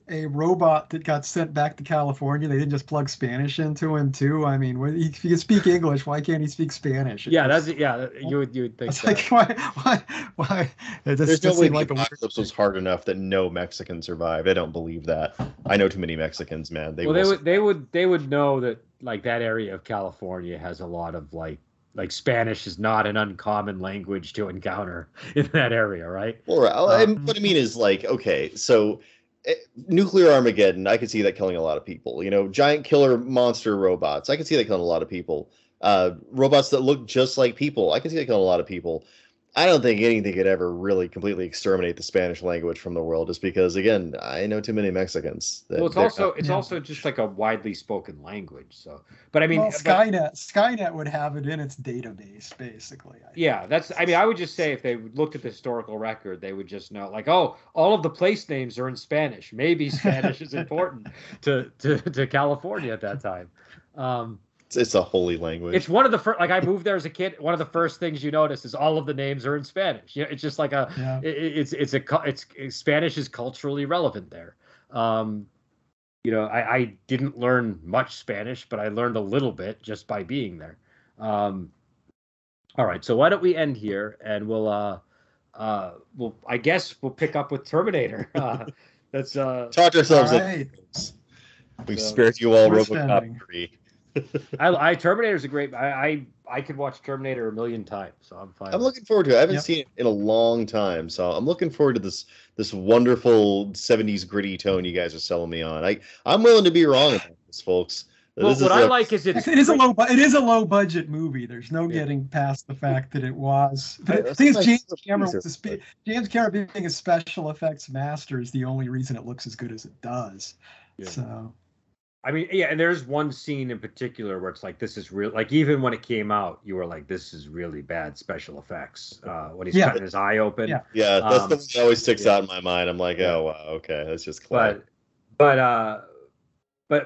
a robot that got sent back to California. They didn't just plug Spanish into him too. I mean, if he can speak English, why can't he speak Spanish? You would think. It's that. Like why? There's no way the apocalypse was hard enough that no Mexican survived. I don't believe that. I know too many Mexicans, man. They would know that like that area of California has a lot of like Spanish is not an uncommon language to encounter in that area, right? Well, what I mean is like, okay, so nuclear Armageddon, I could see that killing a lot of people. Giant killer monster robots, I could see that killing a lot of people. Robots that look just like people, I could see that killing a lot of people. I don't think anything could ever really completely exterminate the Spanish language from the world, just because, again, I know too many Mexicans. Well, it's also just like a widely spoken language. So, but I mean, well, Skynet would have it in its database, basically. I would just say if they looked at the historical record, they would just know, like, oh, all of the place names are in Spanish. Maybe Spanish is important to California at that time. It's a holy language. It's one of the first. Like, I moved there as a kid. One of the first things you notice is all of the names are in Spanish. It's just like it's Spanish is culturally relevant there. I didn't learn much Spanish, but I learned a little bit just by being there. All right, so why don't we end here, and I guess we'll pick up with Terminator. Let's talk to ourselves. Right. We've spared you all Robocop 3. Terminator's a great. I could watch Terminator a million times, so I'm fine. I'm looking forward to it. I haven't seen it in a long time, so I'm looking forward to this wonderful 70s gritty tone you guys are selling me on. I'm willing to be wrong about this, folks. Well, what I like is it is a low budget movie. There's no getting past the fact that it was. But the thing is, James Cameron being a special effects master is the only reason it looks as good as it does. Yeah. So. I mean, yeah, and there's one scene in particular where it's like, this is real. Like, even when it came out, you were like, this is really bad special effects. When he's cutting his eye open. Yeah, that's the one that always sticks out in my mind. I'm like, oh, wow, okay, that's just clay. But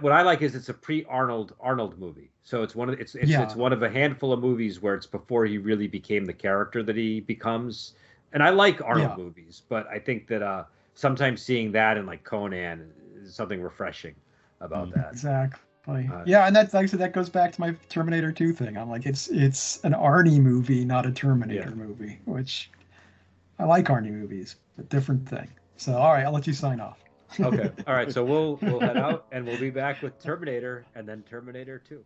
what I like is it's a pre-Arnold movie. So it's one of a handful of movies where it's before he really became the character that he becomes. And I like Arnold movies, but I think that sometimes seeing that in like Conan is something refreshing about that. Exactly. And that's, like I said, that goes back to my Terminator 2 thing. I'm like, it's an Arnie movie, not a Terminator movie, which I like Arnie movies, but different thing. So, all right, I'll let you sign off. Okay. All right. So we'll head out, and we'll be back with Terminator and then Terminator 2.